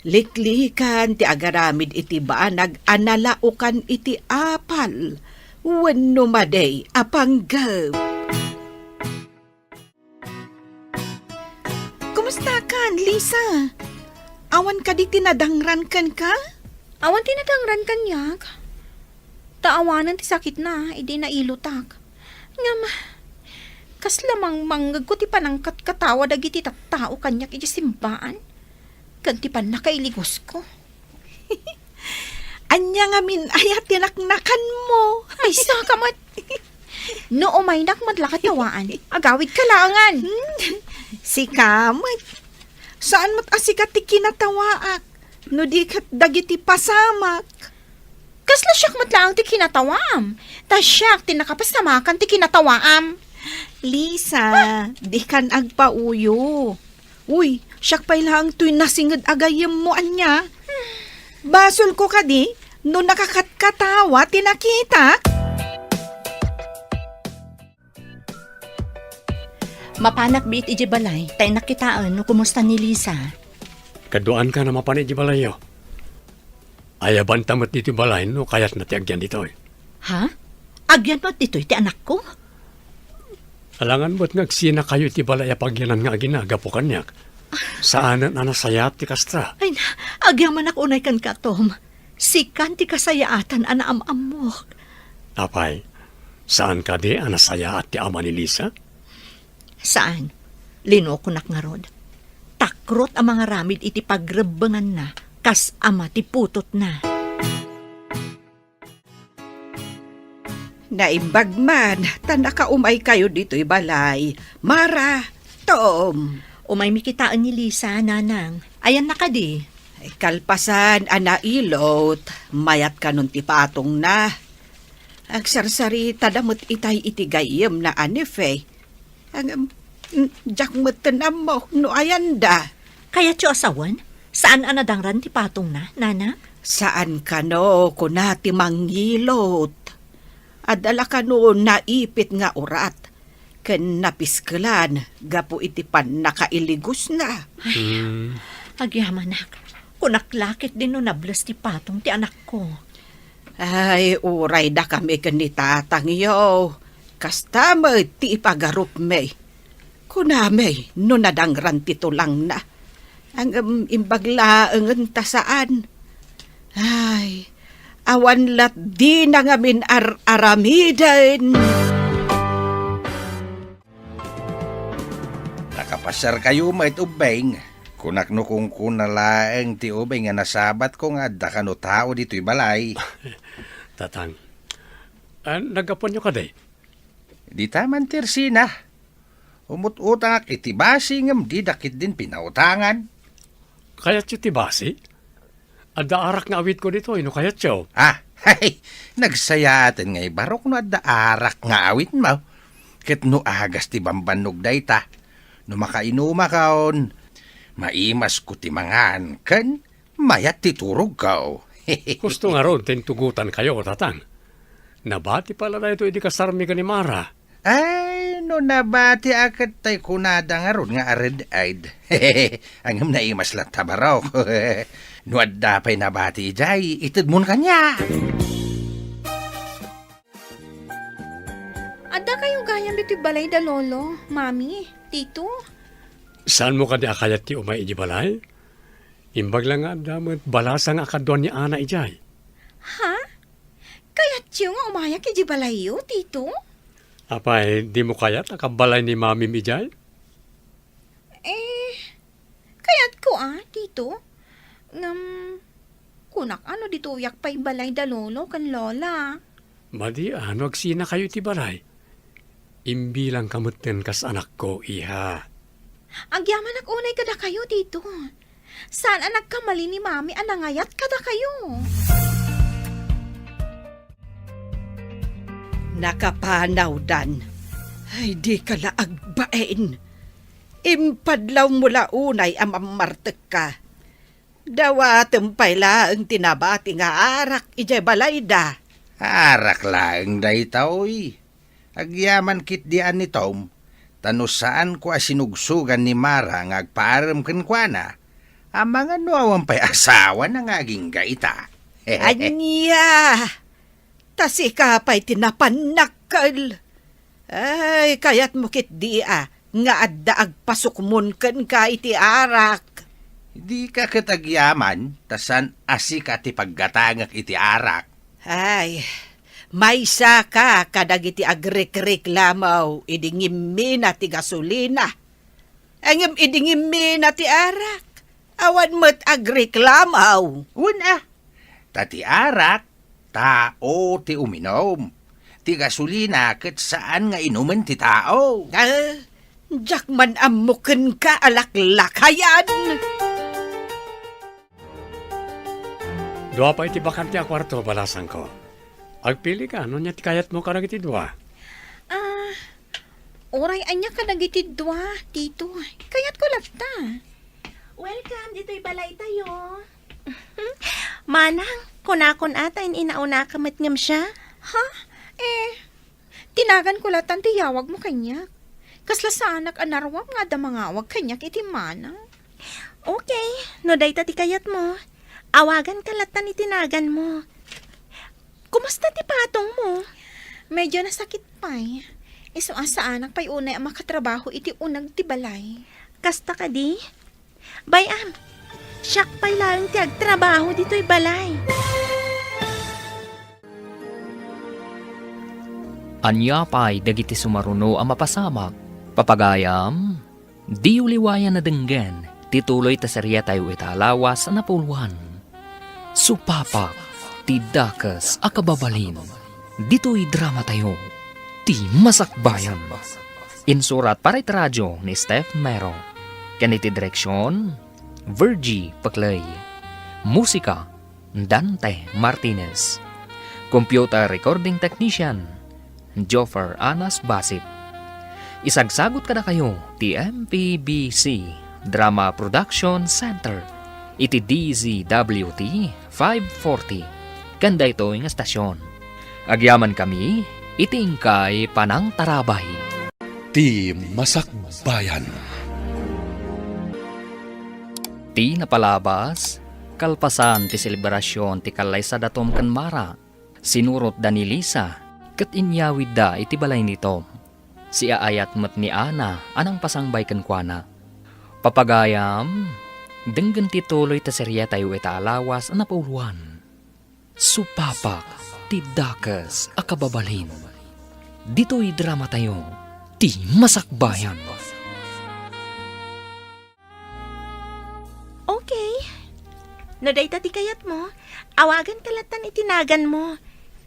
Liklikan ti agaramid iti banag analaukan iti apal. Wenno maday apanggap. Kumusta kan, Lisa? Awan ka di tinadangran kan ka? Awan tinadangran kanyak. Taawanan ti sakit na, idi na ilutak. Ngam, kas lamang manggag ko ti panangkat katawa dagiti tattao kanyak iti simbaan. Ganti pa nakailigos ko. Anya nga min ayat tinaknakan mo. Ay, sakamat. No umay nakmadla katawaan. Agawid kalangan. Si Kamat. Saan mo't asikat ti kinatawaak? No di kat dagiti pasamak. Kasla siyak matlaang ti kinatawam. Ta siyak ti nakapastamakan ti kinatawam. Lisa, di kan agpauyo. Uy, siyak pa'y lang to'y nasingad agayam mo anya. Basol ko ka di, no nakakatkatawa, tinakita. Mapanak biit iji balay, tay nakitaan no kumusta ni Lisa. Kaduan ka na mapanit di balayo. Ayaban tamat dito balay no kayat na ti agyan dito eh. Ha? Agyan mo dito'y ti anak ko? Alangan mo't ngagsina kayo ti balay apagyanan nga aginaga po kanyak. Saanan na nasayat ti kastra. Ay na, agyaman ako unay kan ka, Tom. Sikan ti kasayaatan anaam-am mo. Apay, saan ka di anasaya at ti ama ni Lisa? Saan? Lino ko nakngarod. Takrot ang mga ramid iti pagrebangan na, kas ama ti putot na. Naimbag man, tanaka umay kayo dito'y balay. Mara, Tom. Umay mikitaan ni Lisa, nanang. Ayan na ka di. Ay, kalpasan, anailot. Mayat ka nun ti patong na. Agsarsari, tadamot itay itigayim na anife. Ang jak matanam mo, no ayanda. Kaya tiyo asawan? Saan anadangran ti patong na, nana? Saan ka no, kunati mangilot? Adala ka no, naipit nga urat. Ken napiskalan, gapo iti pan nakailigos na. Agyaman nak. Kunaklakit din no nablas ti patong ti anak ko. Ay, uray da kami kanitatang yo. Kastamay ti ipagarup me. Kunamay, no nadangran tito lang na. Ang imbagla ang tasaan. Ay, awan lat di na ngamin aramidan. Nakapasar kayo mait ubeng. Kunakno kung kunalaeng ti ubeng nga nasabat ko nga da kano tao dito'y balay. Tatang, nagapon nyo ka day? Di taman tirsina. Umut-utang iti basi ngam di dakit din pinautangan. Kayat yung tibasi? Adda arak nga awit ko dito, ino kayat yo? Hay, nagsayaten ngay barok no adda arak nga awit mo. Ket no agas ti bambanog dayta. No makainuma kaon, maimas ko ti mangan, ken mayat ti turog kao. Gusto nga ron, tintugutan kayo, tatang. Nabati pala na ito, idi kasarmi ka ni Mara. Ay, no nabati akat tay kunada nga ron nga ared-aid. Angam na imas lang tabaraw. No adda pa'y nabati jay, itid mon kanya. Adda kayo gayam dito balay da lolo, mami, tito. Saan mo ka di akayat ti umay iji balay? Imbag lang nga damat balasang akadwan ni Ana ijay. Ha? Kaya tiyo nga umayak iji balay yo, tito? Apay, di mo kayat akabalay ni Mami ijay? Kayat ko tito. Kunak ano dito uyak pa'y balay da lolo kan lola. Madi, ano agsina kayo ti balay? Imbilang kamutin kas anak ko, iha. Agyaman ak unay kada kayo dito. Saan anak kamali ni mami anangayat kada kayo? Nakapanaw dan. Ay, di ka laagbain. Impadlaw mula unay amamartek ka. Dawa tempay laang tinabati nga arak ijay balayda. Arak laeng daytaoy. Agyaman kit dian ni Tom. Tano saan ko asinugsugan ni Mara nga agpaaram ken kuana. Ang mga nuawang pa'y asawa na ngaging gaita. Anya! Tasi ka pa'y tinapanakal. Ay, kaya't mukit di nga adda agpasukmon ken ka iti arak. Di ka katagyaman, tasan asika ti paggatangak iti arak. Ay, maysa ka kadag iti agrek-rek lamaw, idingimmi na ti gasolina. Angem idingimmi na ti arak. Awan mo't agrek lamaw. Una, tati arak, tao ti uminom. Ti gasolina ket saan nga inuman ti tao. Jak man amuken ka alaklakayan. Dua pa iti bakante a kwarto balasan ko. Agpili ka, no niya ti kayat mo karag iti dua. Oray, anya ka nagitidwa, tito. Kayat ko lafta. Welcome, dito'y balay tayo. Manang, kunakon ata inauna kamat ngam siya. Ha? Tinagan ko latan tiyawag mo kanyak. Kasla sa anak anarwam nga da mangawag kanyak iti manang. Okay, no day ti kayat mo. Awagan ka latan itinagan mo. Kumusta ti patong mo? Medyo nasakit pa'y. Iso sa anak pa'y unay ang makatrabaho iti unag ti balay. Kasta ka di? Bayam, siyak pa'y lang ti agtrabaho dito'y balay. Anya pa'y dagiti sumaruno ang mapasamak. Papagayam, di uliwayan na denggen, tituloy ta serya tayo italawas na puluhan. Supapak, ti dakas akababalin. Dito'y drama tayo, ti masakbayan. Insurat para iti radyo ni Steph Mero. Kaniti direksyon, Virgie Paclay. Musika, Dante Martinez. Computer recording technician, Joffer Anas Basit. Isagsagot kada kayo, ti MPBC Drama Production Center. Iti DZWT 540. Kanda ito yung estasyon. Agyaman kami, itingkay panang tarabay. Ti Masakbayan. Ti napalabas, kalpasan ti selebrasyon ti kalay sa datom kanmara. Sinurot da ni Lisa, kat inyawid da iti balay nito. Si aayat mat ni Ana, anang pasangbay kankwana. Papagayam, denggan ti tuloy ta serya tayo italawas na pauluan. Supapak, ti dakas akababalin. Dito'y drama tayo, ti masakbayan. Okay. No day ti kayat mo, awagan ka latan itinagan mo.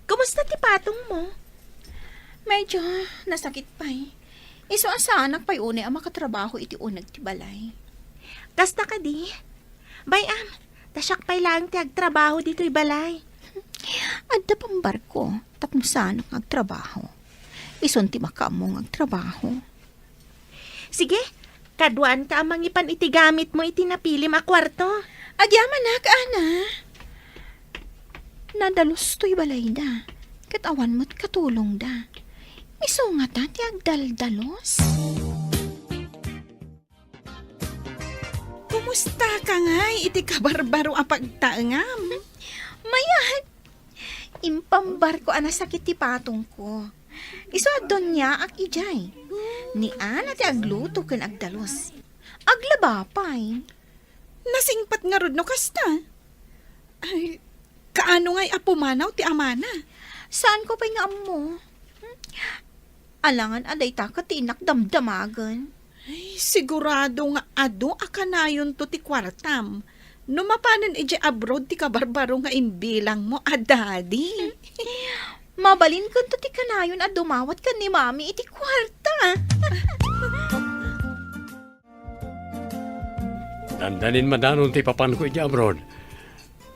Kumusta ti patong mo? Medyo nasakit pa'y. Iso sa anak pa'y unay ang makatrabaho iti unag ti balay. Kasta ka di? Bayam, tasyak pa'y lang ti agtrabaho dito'y balay. Adda pang barko, tapno sa anak agtrabaho. Ison ti makamong agtrabaho. Sige, kaduan ka amang ipan iti gamit mo iti napilim a kwarto. Agyaman na ka, ana. Nadalos to'y balay da. Katawan mo't katulong da. Iso nga ta ti agdaldalos. Kumusta ka nga iti kabarbaro a pagtaengam? Mayat, impambar ko anasakit ti patong ko. Iso adon niya ak ijay. Ni ana ti agluto ken agdalos. Aglabapay. Nasingpat nga rod no kasta. Ay, kaano nga'y apumanaw ti amana? Saan ko pa'y nga amo? Alangan aday ta katinak damdamagan. Ay, sigurado nga ado akanayon to ti kwartam. No mapanan ije abroad ti kabarbaro nga imbilang mo, daddy. Mabalin ko to ti kanayon at dumawat ka ni mami iti kwarta. Dandanin madanon ti papan ko iti abroad.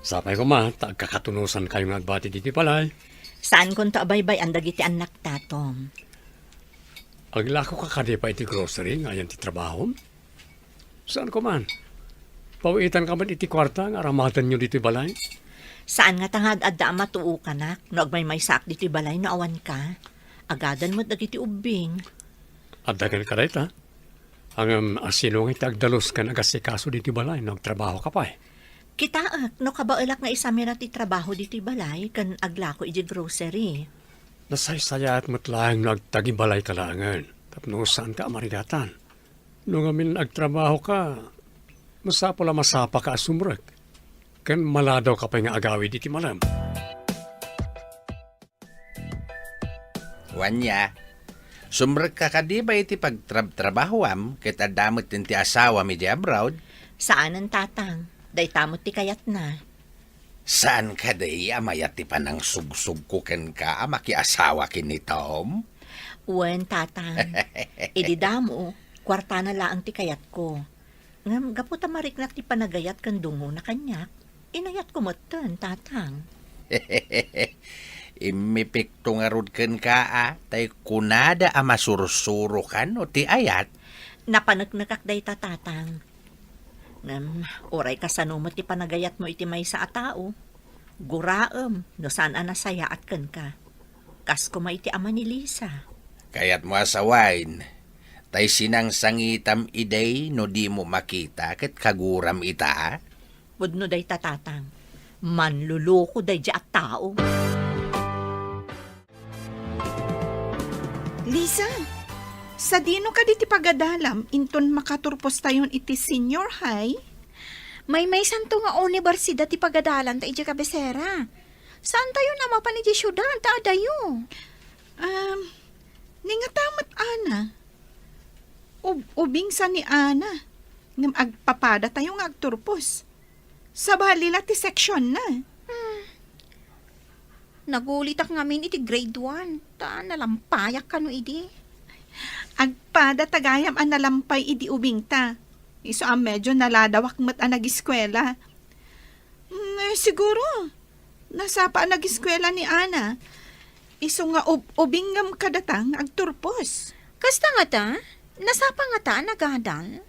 Sapay ko ma, kakatunusan kayo nga agbati diti palay. Saan kon ta abaybay ang dagiti anak tatom? Aglako ka kadi pa iti grocery nga yan ti trabaho. Saan ko man? Pawitan ka man iti kwarta nga aramatan nyo dito balay? Saan nga tangad adda matuo ka nak? No agmay sak diti balay no awan ka? Agadan mo dagiti ubing. Adagan ka dayta. Ang asinong iti agdalos ka nagasikaso diti balay nagtrabaho ka pa eh. Kitaak no kabaelak nga isamira ti trabaho diti balay kan aglako iti grocery. Nasaysaya at matlaang nagtagibalay kalangan. Tapno saan ka amarigatan. Nung amin agtrabaho ka, masapula masapa ka asumrek. Kan maladaw ka pa nga agawi diti malam. Wanya, sumrek ka kadi ba iti pagtrabahoam ket adamot ti asawa mi di abroad? Saan ang tatang? Day tamot ti kayat na. Saan ka day amayat ti panang sugsug ko ken ka makiasawa kin ni Tom? Uwen tatang. Idi damo, kwarta na laang ti kayat ko. Ngam, gaputa mariknak ti panagayat kan dungo na kanyak. Inayat ko matan, tatang. Imipikto nga rod ken ka tay kunada a masurusuro kan o ti ayat. Napanagnakak day tatang. Ngam, oray kasano mo ti panagayat mo iti may sa atao. Guraem, no saan anasaya at ken ka. Kas ko iti ama ni Lisa. Kayat mo asawain. Tay sinang sangitam iday no di mo makita ket kaguram ita. Pudno day tatatang. Manluloko day di at tao. Lisa, sa dino ka di ti pagadalam, inton makaturpos tayon iti senior high? May santo nga universidad ti pagadalan ta iti kabesera. Saan tayo na mapan iti syudad ta adayo? Ningatamat ana. Ubing sa ni ana. Ngam agpapada tayo nga agturpos. Sa balila ti section na. Nagulitak ngamin iti grade 1. Ta nalampayak kano idi. Agpada tagayam ang nalampay idi ubing ta. Iso ang medyo naladawak mat ang nag-eskwela. Siguro, nasapa ang nag-eskwela ni Ana. Iso nga ubingam kadatang agturpos. Kasta nga ta? Nasapa nga ta nagadal?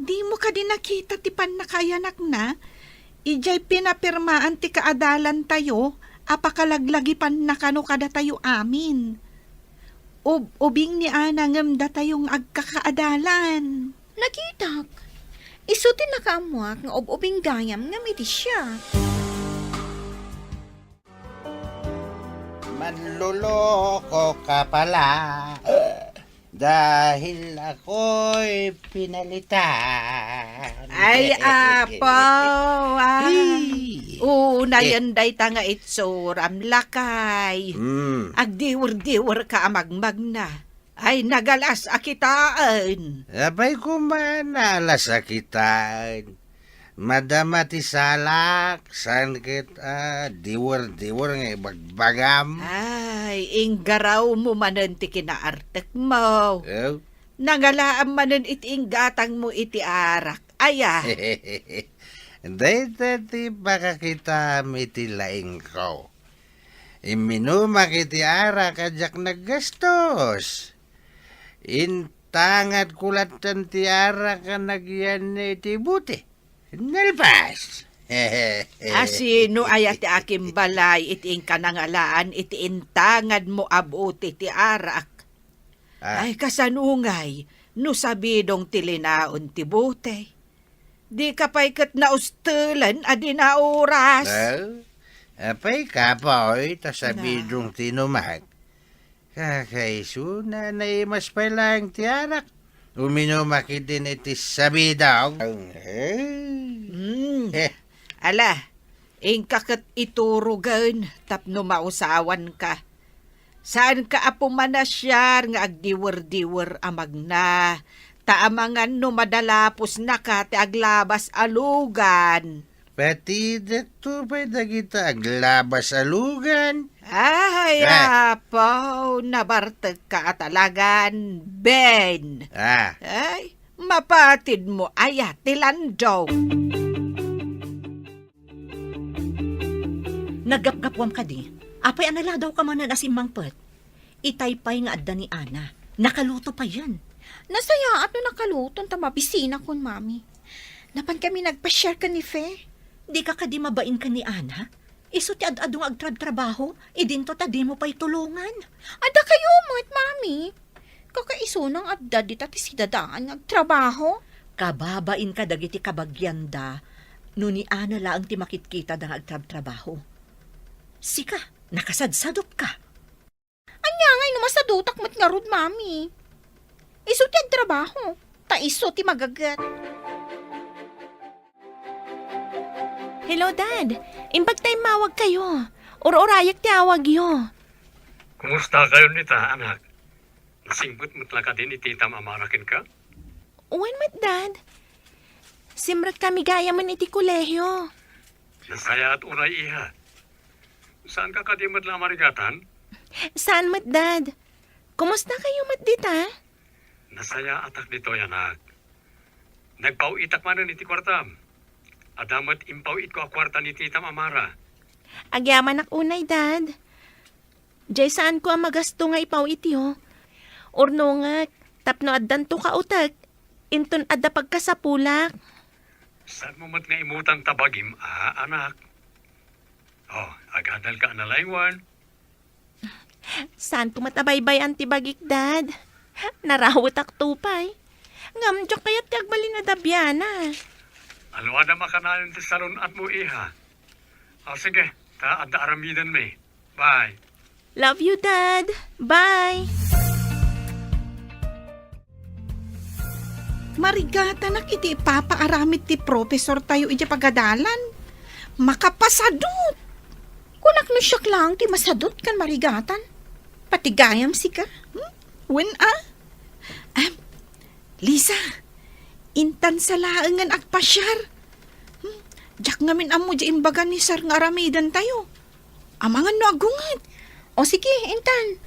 Di mo ka din nakita ti panakayanak na. Ijay pinapirmaan ti kaadalan tayo, apakalaglagi pan nakano kada tayo amin. Ubing ni Ana ngam da tayong agkakaadalan. Nakitak. Isutin na kamuak nga ubing gayam nga miti siya. Manluloko ka pala dahil ako'y pinalitan. Ay, apaw. Hey. Una yan day ta nga itsuram lakay. Agdiwar-diwar ka amagmag na. Ay, nagalas akitaan. Abay kumanalas akitan. Madama ti salak, saan kita diwer-diwer nga ibagbagam. Ay, inggaraw mo manan ti kinaartek mo. Oh. Nangalaam manan iti inggatang mo iti arak. Aya. Dahil ti baka kita iti laing ko. Iminumak iti ara kajak naggastos. Intangat kulatan ti ara ka nagyan iti buti. Nalpas. Asino aya ti aking balay iti kanangalaan iti intangad mo abuti ti arak. Ay kasanungay, no sabidong tilinaon ti buti. Di kapay kat naustulan adi na oras. Apay kapoy, tasabidong tinumag. Kakaiso na naimas pa lang ti arak. Uminumak din iti sabidong. Ala, ingkakat iturugan tapno mausawan ka. Saan ka apo manasyar nga agdiwer-diwer amag na. Taamangan no madalapos na ka ti aglabas alugan. Pati dito pa dagita aglabas alugan. Ay, apaw, nabartag ka atalagan, Ben. Ay, mapatid mo aya tilandaw. Nagapgapwam ka di. Apay anala daw ka man na nasimangpet. Itaypay nga adda ni Ana. Nakaluto pa yan. Nasaya at no nakaluton ta mabisina kun mami. Napan kami nagpa-share ka ni Fe. Di ka kadi mabain ka ni Ana? Iso ti ad-adong agtrab-trabaho, idinto ta di mo pa'y tulungan. Ada kayo mo't mami. Kakaiso nang adda di ti sidadaan nagtrabaho. Kababain ka dagiti kabagyanda, no ni Ana laang ti makitkita da agtrab-trabaho. Sika, nakasadsadop ka. Anya ngay numasadutak mat nga rod mami. Iso ti agtrabaho, ta iso ti magagat. Hello, Dad. Imbag tayo mawag kayo. Ur-urayak ti awag yo. Kumusta kayo nita, anak? Nasinggot mo talaga din ititam amarakin ka? Uwan mat, Dad. Simrat kami gaya man iti kolehyo. Nasaya at uray iha. Saan ka kadimat lang marigatan? Saan mat, Dad? Kumusta kayo mat dita? Nasaya atak dito anak. Nagpauitak man ni ti kwartam. Adamat impauit ko a kwarta ni Tita Amara. Agyaman ak unay, Dad. Jay saan ko ang magasto nga ipaw itiyo? Orno nga, tapno addan to ka utak. Inton adda pagkasapulak. Saan mo mat nga imutan tabagim, anak? Oh, agadal ka na laywan. Saan ko matabaybay ang tibagik, Dad? Narawat ak tupay. Ngamdyo kaya't yagbali na dabyana. Alwa na makanayon ti salon at mo iha. O sige, ta adda aramidan me. Bye. Love you, Dad. Bye. Marigata na kiti ipapaaramit ti profesor tayo iti pagadalan. Makapasadot. Kunak no siyak lang ti masadot kan marigatan. Patigayam si ka. Wen Lisa, intan sa laangan agpasyar. Jak ngamin amo di imbagan ni Sar nga aramidan tayo. Amangan no agungat. O sige, intan.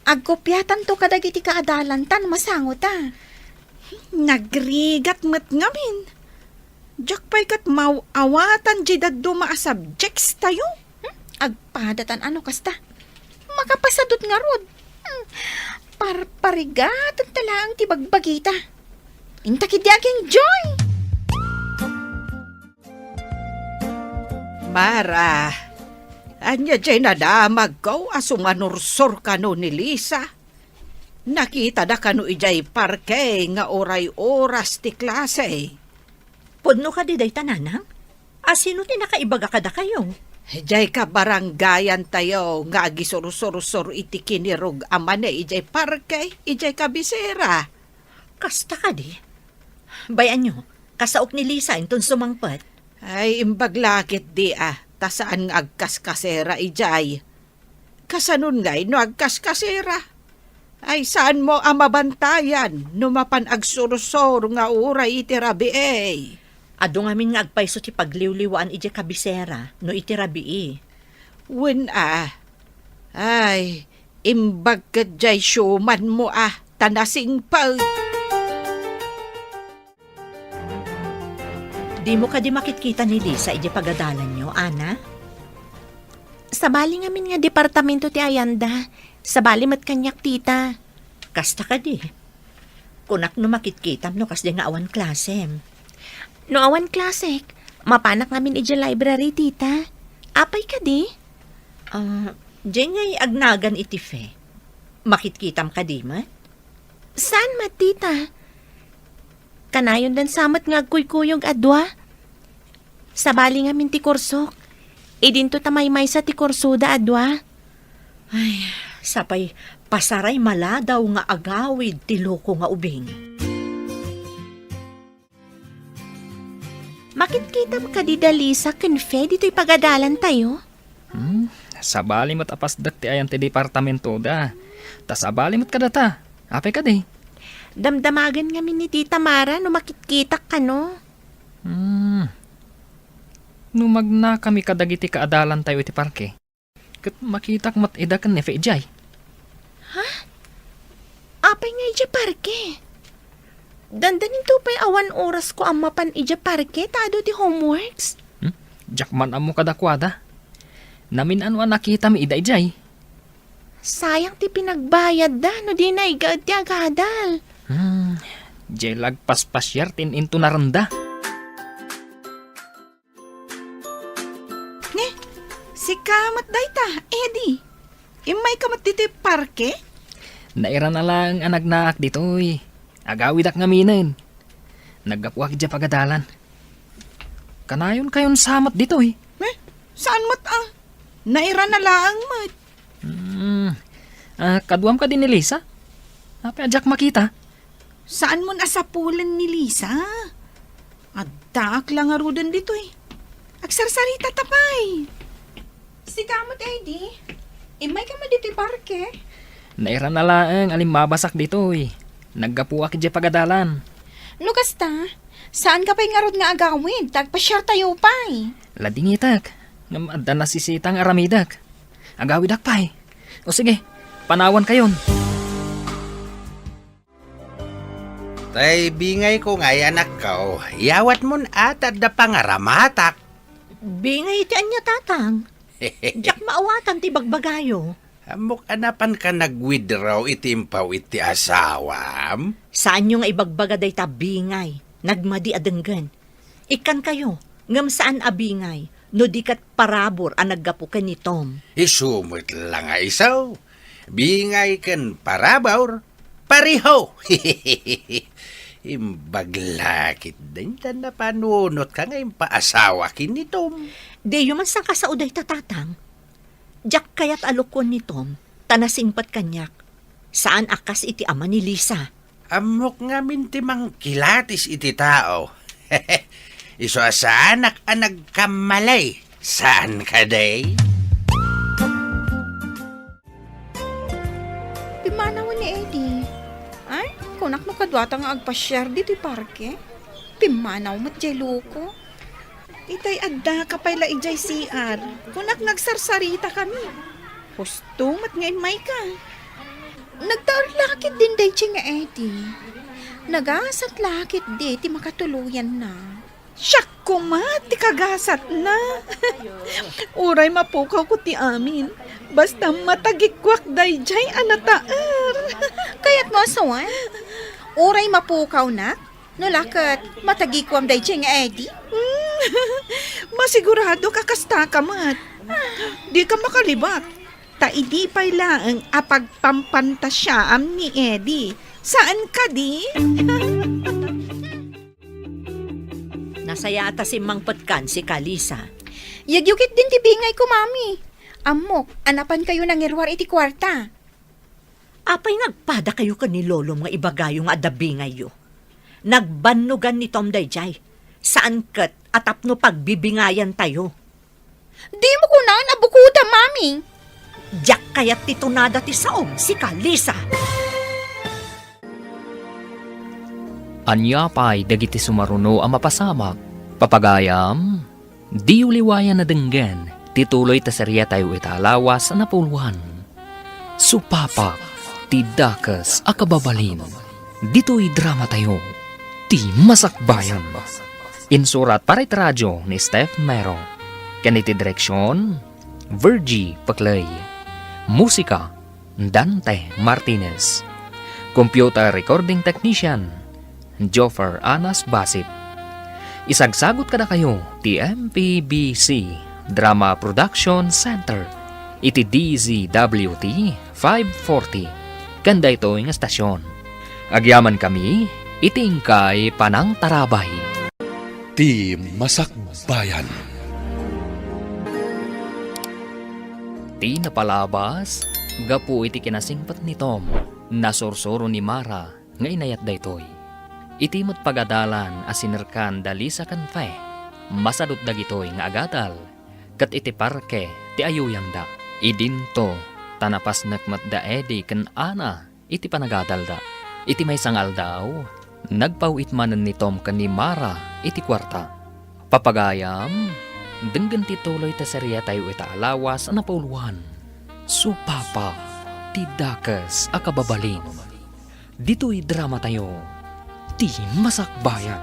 Agkopyatan to kadagiti kaadalan tan masangot Nagrigat met ngamin. Jak pa'y kat mawawatan di daddo maa subjects tayo. Agpadatan ano kasta. Makapasadot nga rod. Parparigatan talaang tibagbagita. Intakidyaging joy. Mara, anya jay nadamag ko asumanursor ka no ni Lisa. Nakita da ka no ijay parke nga oray-oras ti klase. Pudno ka di day tananang? Asino ti nakaibaga kada kayo? Ijay ka baranggayan tayo nga agisurusur-sur iti kinirog amane ijay parke, ijay kabisera. Kasta ka di. Bayan nyo, kasaok ni Lisa inton sumangpat. Ay imbaglakit di tasaan nga agkaskasera ijay. Kasanun ngay no agkaskasera. Ay saan mo amabantayan no mapan agsurusor nga uray iti rabi Ado ngamin nga agpaiso ti pagliwliwaan iti kabisera no iti rabii. Wen ay imbag ka jay syuman mo tanasing pag. Di mo ka di makitkita ni Lisa iti pagadalan nyo, Ana? Sa bali ngamin nga departamento ti Ayanda. Sa bali mat kanyak tita. Kasta ka di. Kunak no makitkitam no kas di nga awan klasem. No awan klasik, mapanak ngamin iti library tita. Apay ka di? Di ngay agnagan iti fe. Makitkitam ka di mat? Saan mat tita? Kanayon dan samat nga agkuykuyog adwa. Sa bali ngamin ti kursok. Idinto tamay-may sa ti kursuda adwa. Ay, sapay pasaray maladaw nga agawid ti loko nga ubing. Makit-kita mo ka di Dalisa kunfe dito'y pagadalan tayo? Sabali mo't apasdak ti ayan ti departamento da. Ta sabali mo't kadata. Apay ka di. Damdamagan ngamin ni Tita Mara no makit-kita ka no. Numagna kami kadagiti kaadalan tayo iti parke. Kat makitak mat idakan ni Fejay. Apay nga ija parke. Dandanin to pa'y awan oras ko ang mapan ija parke tado ti homeworks. Jakman amo kadakwada. Namin ano ang nakita mi ida ijay. Sayang ti pinagbayad da no di na igad ti agadal. Jay lagpas-pasyar tin into naranda. Si kamat dayta, Eddie. Imay kamat dito parke? Naira na lang ang nagnaak ditoy. Agawid ak ngaminin. Naggapuak dya pagadalan. Kanayon kayon samat ditoy. Saan mat Naira na lang mat. Kaduam ka din ni Lisa? Ape ajak makita. Saan mo nasapulan ni Lisa? Adak lang arudan dito Agsarsarita tapay. Si kamot, Eddie. Imay ka dito parke. Naira na lang alimmabasak ditoy. Naggapuak dya pagadalan. No kasta, saan ka pa'y ngarod nga agawin? Tagpasyar tayo pa'y. Ladingitak. Ngam adda nasisitang aramidak. Agawidak pa'y. O sige, panawan kayon. Tay bingay ko ngay anak ko, yawat mon atad da pangaramatak. Bingay iti anya tatang. Jak maawatan ti bagbagayo. Amok anapan ka nag-withdraw iti impaw iti asawam? Saan yung ibagbaga day ta bingay? Nagmadi adenggan. Ikan kayo, ngam saan abingay? No di kat parabor ang naggapu ka ni Tom. Isumot lang nga isaw. Bingay ken parabor, pariho. Imbaglakit din tan na panunot ka nga impaasawa kin ni Tom. Di man sang kasauday tatatang. Jak kayat alukon ni Tom, tanasingpat kanyak. Saan akas iti ama ni Lisa? Amok nga mintimang kilatis iti tao. Iso sa anak ang nagkamalay. Saan ka day? Pimanaw ni Eddie. Ay, kunak no kadwata nga agpasyar dito parke. Pimanaw mat jay loko. Itay adda kapayla ijay CR. Kunak nagsarsarita kami. Husto mat ngayon may ka. Nagtaarlakit din day nga Eddie. Nagasat lakit di ti makatuluyan na. Siyak ko mat, ti kagasat na. Uray mapukaw ko ti amin. Basta matagikwak day jay anataar. Kaya't mo asawan? Uray mapukaw na? No lakat, matagikwam day jay nga Eddie? Masigurado ka kasta ka mat. Di ka makalibak. Taidi pa'y laang apagpampantasyaam ni Eddie. Saan ka di? Nasaya ata si Mang Patkan si Kalisa. Yagyukit din ti bingay ko, mami. Amok, anapan kayo ng irwar iti kwarta. Apay nagpada kayo ka ni Lolo nga ibagayo nga adabingay yo. Nagbanugan ni Tom Dayjay. Saan kat atapno pagbibingayan tayo? Di mo ko na nabukuda, mami. Jak kayat titunada ti saom si Kalisa. Anya pa'y dagiti sumaruno ang mapasamak. Papagayam, di uliwayan na denggen, tituloy ta serya tayo italawas na puluhan. Supapak, ti dakas akababalin. Dito'y drama tayo, ti masakbayan. Insurat para iti radyo ni Steph Mero. Kaniti direksyon, Virgie Paclay. Musika, Dante Martinez. Computer recording technician, Joffer Anas Basit. Isagsagot kada kayo ti MPBC Drama Production Center iti DZWT 540 kanda ito ng estasyon. Agyaman kami itingkay panang tarabay. Ti Masakbayan. Ti napalabas gapu iti kinasingpat ni Tom nasursuro ni Mara nga inayat daytoy. Itimot pagadalan asinerkan dali sa kanfe. Masadot dagitoy nga agadal. Kat iti parke ti ayuyang da. Idinto tanapas nakmat da edi ken ana iti panagadal da. Iti may sangal daw. Nagpawit manan ni Tom ken ni Mara iti kwarta. Papagayam, denggan ti tuloy ta serya tayo ita alawas na pauluan. Supapa, ti dakas akababalin. Dito'y drama tayo. Ti masakbayan.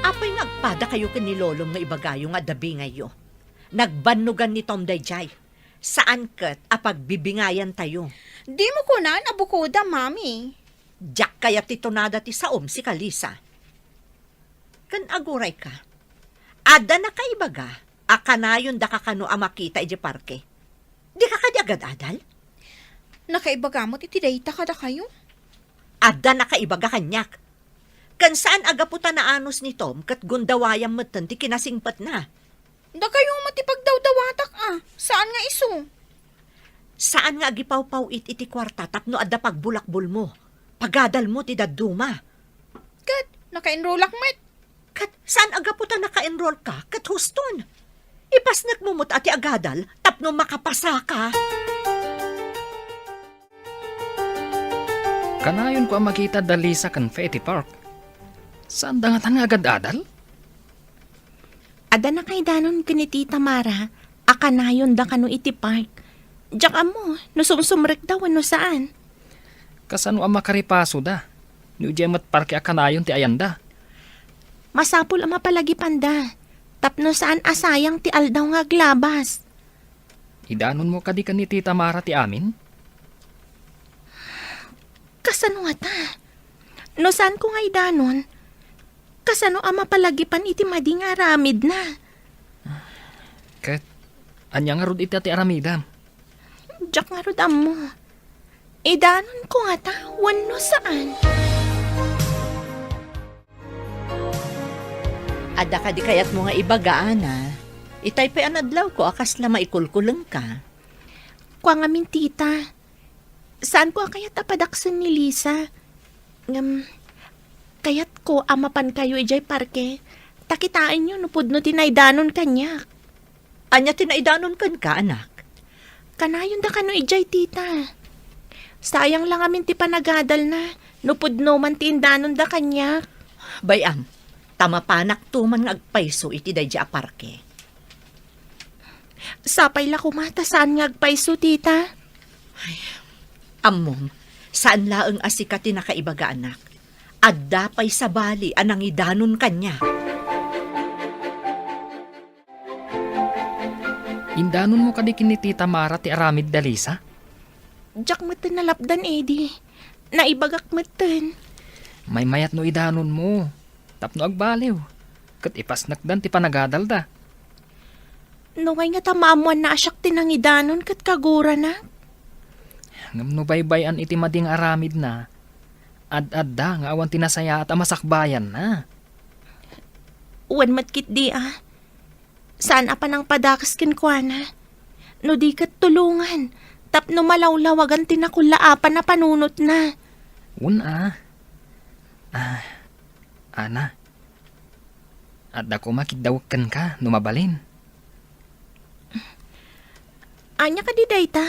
Apay nagpada kayo ka ni Lolo nga ibagayo nga dabingay yo. Nagbanugan ni Tom Dayjay. Saan kat apagbibingayan tayo? Di mo ko na nabukuda, mami. Jak kaya titunada ti saom si Kalisa. Kan aguray ka. Ada na kaibaga, akanayon da kakano amakita iti parke. Di ka kadi agad adal? Nakaibagamot iti dayta kada kayo. Ada na kaibaga kanyak. Kan saan agaputan na anos ni Tom kat gundawayang matan ti kinasingpat na. Da kayo matipagdawdawatak Saan nga iso? Saan nga agipaw-paw iti kwarta tapno adda pagbulakbul mo. Pagadal mo ti daduma. Kat, naka-enrollak met. Kat saan agaputan naka-enroll ka kat huston. Ipasnak mo mo't ati agadal tapno makapasa ka. Kanayon ko ang makita dali sa Confetti Park. Saan da nga agad adal? Ada na kay danon kini Tita Mara, akanayon da kano iti park. Diyak amo, no sumsumrek daw ano saan. Kasano ang makaripaso da? Ni ujemat parke akanayon ti ayanda. Masapul ang mapalagi panda. Tapno saan asayang ti aldaw nga glabas. Idanon mo kadi ka ni Tita Mara ti amin? Kasano nga ta? No saan ko nga idanon? Kasano ang mapalagipan iti mading aramid na? Ket, anya nga rod iti ati aramida. Diyak nga rodam mo. Idanon ko nga ta, wano saan? Ada ka di kayat mo nga ibagaan na. Itay pa anadlaw ko akas la maikulkulang ka. Kwa nga min tita. Saan ko kayat apadaksan ni Lisa? Kayat ko amapan kayo ijay parke. Takitaan nyo nupod no tinaydanon kanya. Anya tinaidanon kan ka, anak? Kanayon da kano ijay tita. Sayang lang amin ti panagadal na. Nupod no man ti indanon da kanya. Bayam, tamapanak tuman nga agpayso iti dayja aparke. Sapay la kumata saan nga agpaiso tita. Ammong, saan laeng asika ti nakaibaga anak? Adda pay sa bali anang idanon kanya. Indanon mo kadi kin ni Tita Mara ti aramid da Lisa? Diyak matan nalapdan edi. Naibagak matan. May mayat no idanon mo. Tapno agbaliw. Kat ipasnakdan ti panagadal da. Nuway nga tamamuan na asyak tinangidanon kat kagura na. Ngam no baybayan iti mading aramid na. Ad-adda nga awan tinasaya at amasakbayan na. Uwan matkit di ah. Saan apa nang padakas kinkwana? No di kat tulungan. Tapno malawlawagan tinakulaapan na panunot na. Ana. Adda ko makidawagkan ka numabalin. Anya ka di dayta?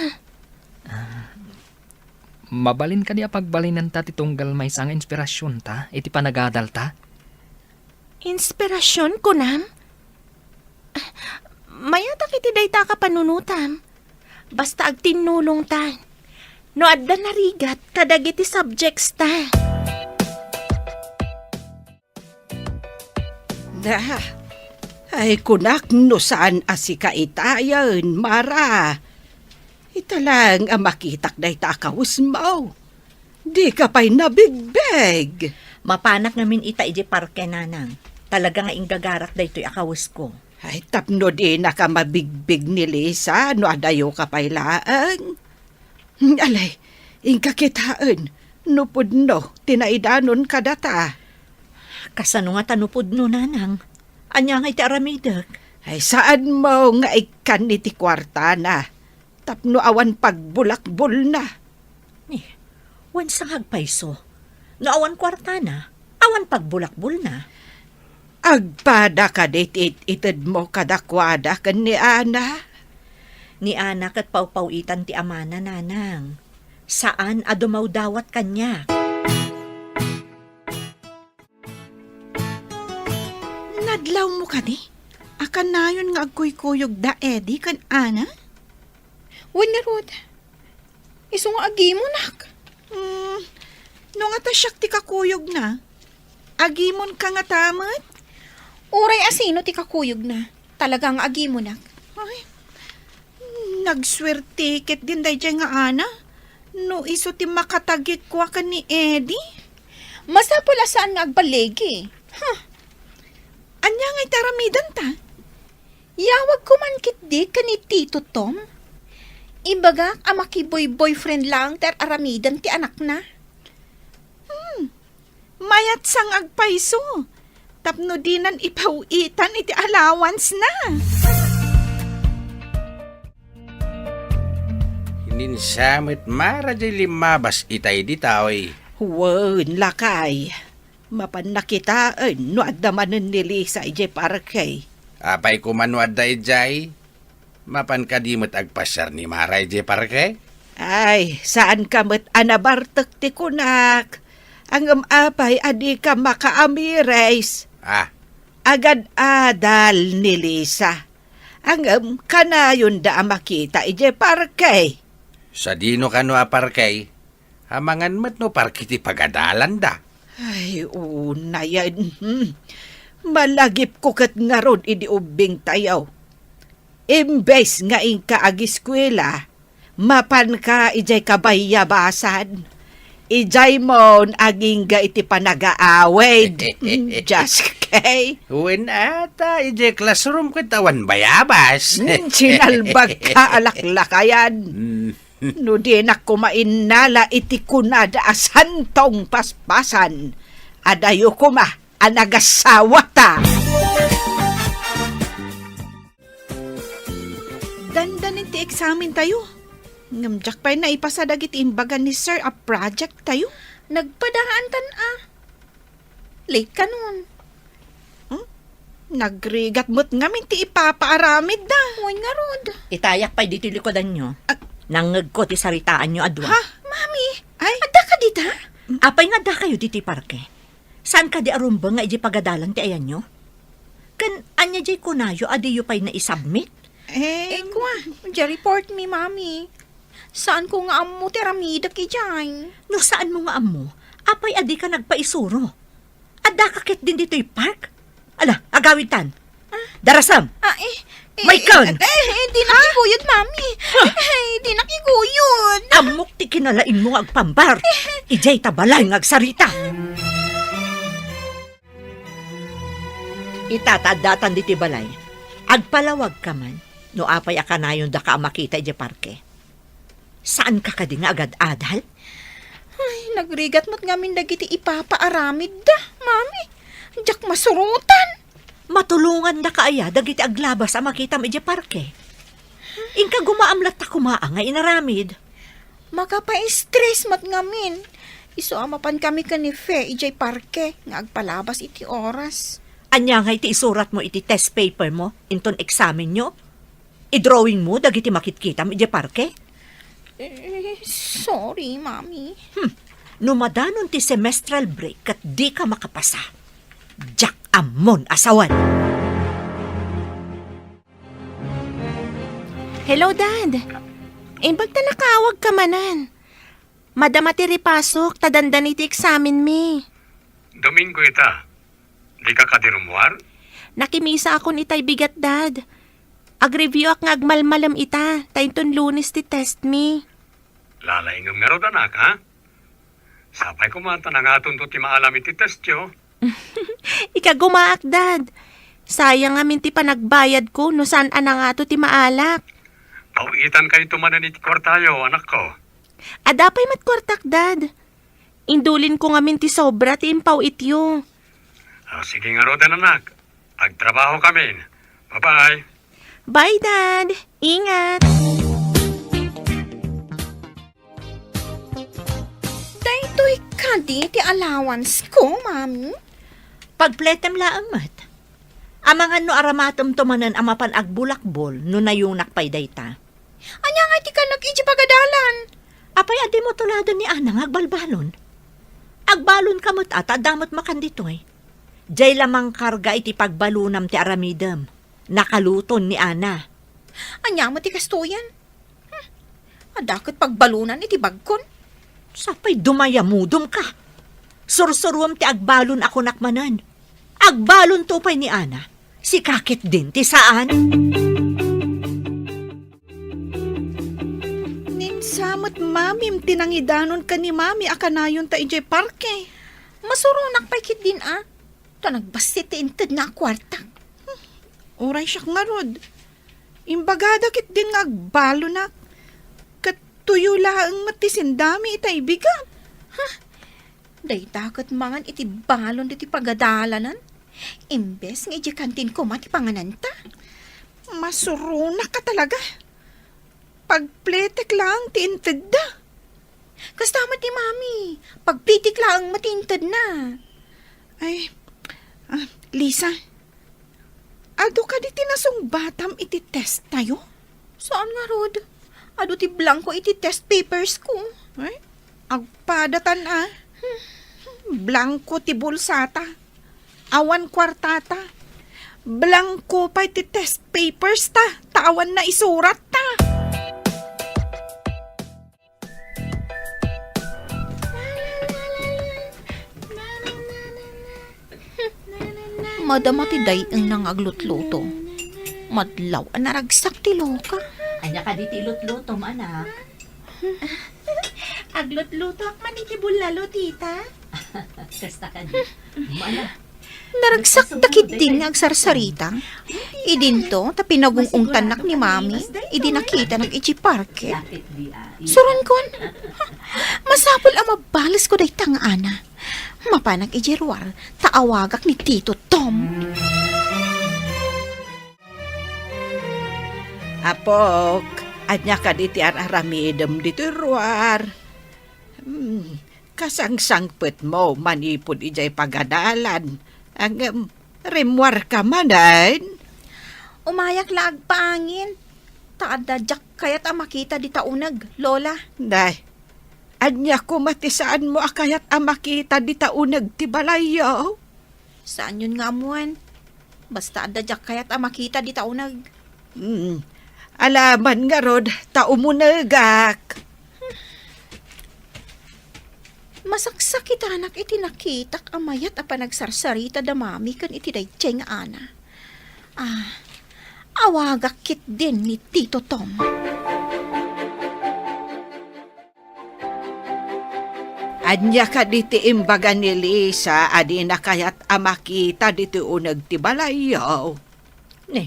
Mabalin ka di pagbalinan ta titunggal may sang inspirasyon ta, iti panagadal ta. Inspirasyon ko nam? Mayata kiti dayta ka panunutam. Basta agtinulong ta. No adda narigat, kadagiti subjects ta. Na, ay kunak no saan asika itayan, Mara. Italang ang makitak na itakawis mo. Di ka pa'y nabigbeg. Mapanak namin ita iti parke nanang. Talaga nga ingagarak da ito'y akawis ko. Ay tapno di na ka mabigbig ni Lisa, no adayo ka pa'y laang. Alay, ingkakitaan, nupod no, tinaidanon ka data. Kasano nga tanupod no nanang? Anya nga iti aramidak? Ay saan mo nga ikan iti kwarta na? Tapno awan pagbulakbol na. Wan sang hagpayso. No awan kwarta na, awan pagbulakbol na. Agpada ka itid mo kadakwada kan ni Ana. Ni anak at paupawitan ti amana nanang. Saan adumaw dawat kanya? Nadlaw mo ka di? Akan na yun nga agkuy-kuyog da edi kan ana? Wan nga rod. Iso nga agi mo nak. No nga ta siyak ti kakuyog na. Agimon ka nga tamat? Uray asino ti kakuyog na. Talagang agi mo nak. Ay, nagswerte ket din day dyan nga ana. No iso ti makatagik kwa ka ni Eddie. Masapula saan nga agbalegi. Anya nga itaramidan ta? Yawag ko man kit di ka ni Tito Tom. Ibaga, amaki boyfriend lang ter aramidan ti anak na. Mayat sang agpaiso. Tapno dinan ipawitan iti allowance na. Hininsamit Mara di limabas itay di taoy. Wan lakay. Mapan nakitaan no adamanan ni Lisa ije parkay. Apay kumanuad da ijay. Mapan kadimot agpasyar ni Mara ije parke. Ay, saan ka met anabartek ti kunak? Ang apay adi ka makaamires. Agad adal ni Lisa. Ang kanayon da makita ije parkay. Sa dino kano aparkay, Hamangan mo't no parkiti pagadalan da. Ay, una yan. Malagip ko kat nga rod idi ubing tayaw. Imbes nga ingka agiskwela, mapan ka ijay kabayabasan. Ijay mon aging ga iti panagaawid. Just kay. Uwin ata, ije classroom ko tawan bayabas. Sinalbag ka alaklakayan. No di na kumainala iti kunada asantong paspasan. Adayo kuma anagasawa ta. Dandanin ti examen tayo. Ngamjak pa'y naipasadag iti imbagan ni Sir a project tayo. Nagpadaan late ka nun. Nagrigat mo't ngamin ti ipapaaramid da. Huwag nga rod. Itayak pa'y dito likodan nyo. Nangag ko ti saritaan nyo, Adwa. Ha? Mami, Ay, ada ka dita? Apay nga da kayo diti parke. Saan ka di arumba nga iji pagadalan ti ayan nyo? Kan anya jay kunayo adiyo pa'y na-isubmit? Kwa, report me, Mami. Saan ko nga amo tiramida ki dyan? No saan mo nga amo? Apay adi ka nagpaisuro. Adda ka ket din dito'y park? Ala, agawitan. Darasam! May kan! Di nakikuyod, Mami. Di nakikuyod. Amok ti kinalain mo agpambar. Ijay tabalay ngagsarita. Itatadatan diti balay. Agpalawag ka man, no apay akanayon da ka makita iti parke. Saan ka kadi nga agad adal? Ay, nagrigat mo't ngamin dagiti ipapaaramid da, Mami. Diyak masurutan. Matulungan da kaaya dagiti aglabas a makita mo iti parke. Ingka gumaamlat ta kumaa nga inaramid. Makapa-stress mat ngamin. Isuamapan kami ka ni Fe, ijay parke, nga agpalabas iti oras. Anya nga iti isurat mo iti test paper mo, inton examen nyo? I-drawing mo dagiti makitkita mo iti parke? Sorry, Mami. Numadanon ti semestral break kat di ka makapasa. Jack amon asawan. Hello, Dad. Imbag ta nakawag ka manan. Madama ti ripasok, tadandan iti examen mi. Domingo ita. Di ka kadirumuar? Nakimisa akon itay bigat, Dad. Ag-review ak nga agmalmalam ita, tayton Lunes ti test mi. Lalaingam nga rod anak, ha? Sapay kumanta na nga aton to ti maalam iti test yo. Ika gumaak, Dad. Sayang nga min ti panagbayad ko no saan nga to ti maalak. Pauitan kayo tumanan iti kwartayo, anak ko. Adapay matkwartak, Dad. Indulin ko nga min ti sobra ti impaw ityo. Sige nga rod anak. Agtrabaho kami. Bye-bye. Bye, Dad. Ingat. Daytoy kadi ti allowance ko, Mami. Pagpletem laang mat. Amangan no aramatom tumanan amapan agbulakbol no nayunak pay dayta. Anya nga ti ka nag-iji pagadalan. Apay adi mo tulado ni Ana agbalbalon. Agbalon kamot ata damot makanditoy. Jay lamang karga iti pagbalunam ti aramidem. Nakaluton ni Ana. Anya mo ti kastoyan. Adakot pagbalunan iti bagkon. Sapay dumayamudom ka. Sursuruam ti agbalon ako nakmanan. Agbalon tupay ni Ana. Si kakit din ti saan. Ninsamot mamim tinangidanon ka ni Mami akanayon ta ijay parke. Masurunak pa'y kit din, Ta nagbasit ti inted nga kwarta. Oray siya nga rod. Imbagada kit din nga agbalo na. Katuyo laang matisindami itay bigat. Day takot mangan iti balon iti pagadalanan. Imbes nga iti kantin ko mati pangananta. Masuruna ka talaga. Pagpletek lang tinted da. Kastama ti Mami. Pagpitik lang matinted na. Ay, Lisa, ado ka di tinasong batam iti test tayo? Saan nga, Rod? Ado ti blanco iti test papers ko. Ay, agpadatan Blanco ti bulsata. Awan kwartata. Blanco pa iti test papers ta. Tawan na isurat ta. Madama ti day ang nangaglutluto. Madlaw ang naragsak ti loka. Anya ka di tilot-lutom, anak. Aglot-luto ak man iti bulalo, tita. Kasta ka di. Mana. Naragsak takit din nga agsarsarita. Idinto, ta pinagungungtanak ni mami. Idi nakita ng ichi parke. Lapit di Suron kon. Masapol ang mabalas ko day tang ana. Mapanag ijerwar, taawagak ni Tito Tom. Apok, anya ka di ti aramidem di ruar. Kasang-sangpet mo, manipod ijay pagadalan. Ang rimwar ka manan. Umayak laag paangin. Taadadyak kaya't ang makita di taunag, Lola. Day, anya ko matisaan mo akayat ang makita di taunag ti balayo. Saan yun nga amuan? Basta adadyak kaya't ang makita di taunag. Alaman nga rod, taumunagak. Masaksak kita anak iti nakitak amayat a panagsarsarita da mami kan iti dayjay nga ana. Awagak kit din ni Tito Tom. Anya ka di ti imbaga ni Lisa, adi na kayat amakita di ti unag ti balayo. Ne,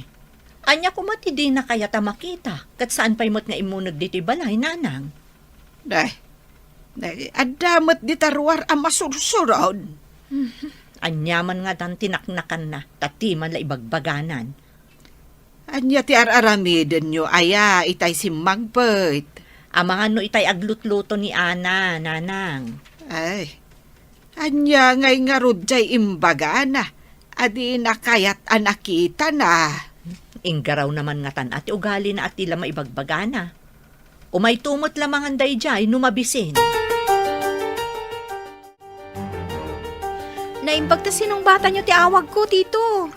anya ko mati di na kaya ta makita. Kat saan pa'y mo't nga imunag di ti balay, nanang? Day, adamot di tarwar ang masursurod. Anyaman nga dan tinaknakan na, tatiman la ibagbaganan. Anya ti araramiden nyo, aya, itay si Magpet. Amangan no itay aglutluto ni Ana, nanang. Ay, anya ngay nga rudjay imbaga na, adi na kayat anakita na. Inggaraw naman nga tan ati ugali na at tila maibagbagana. Umay tumot lamang ang dayjay numabisin. Naimbag ta sinong bata nyo ti awag ko, Tito.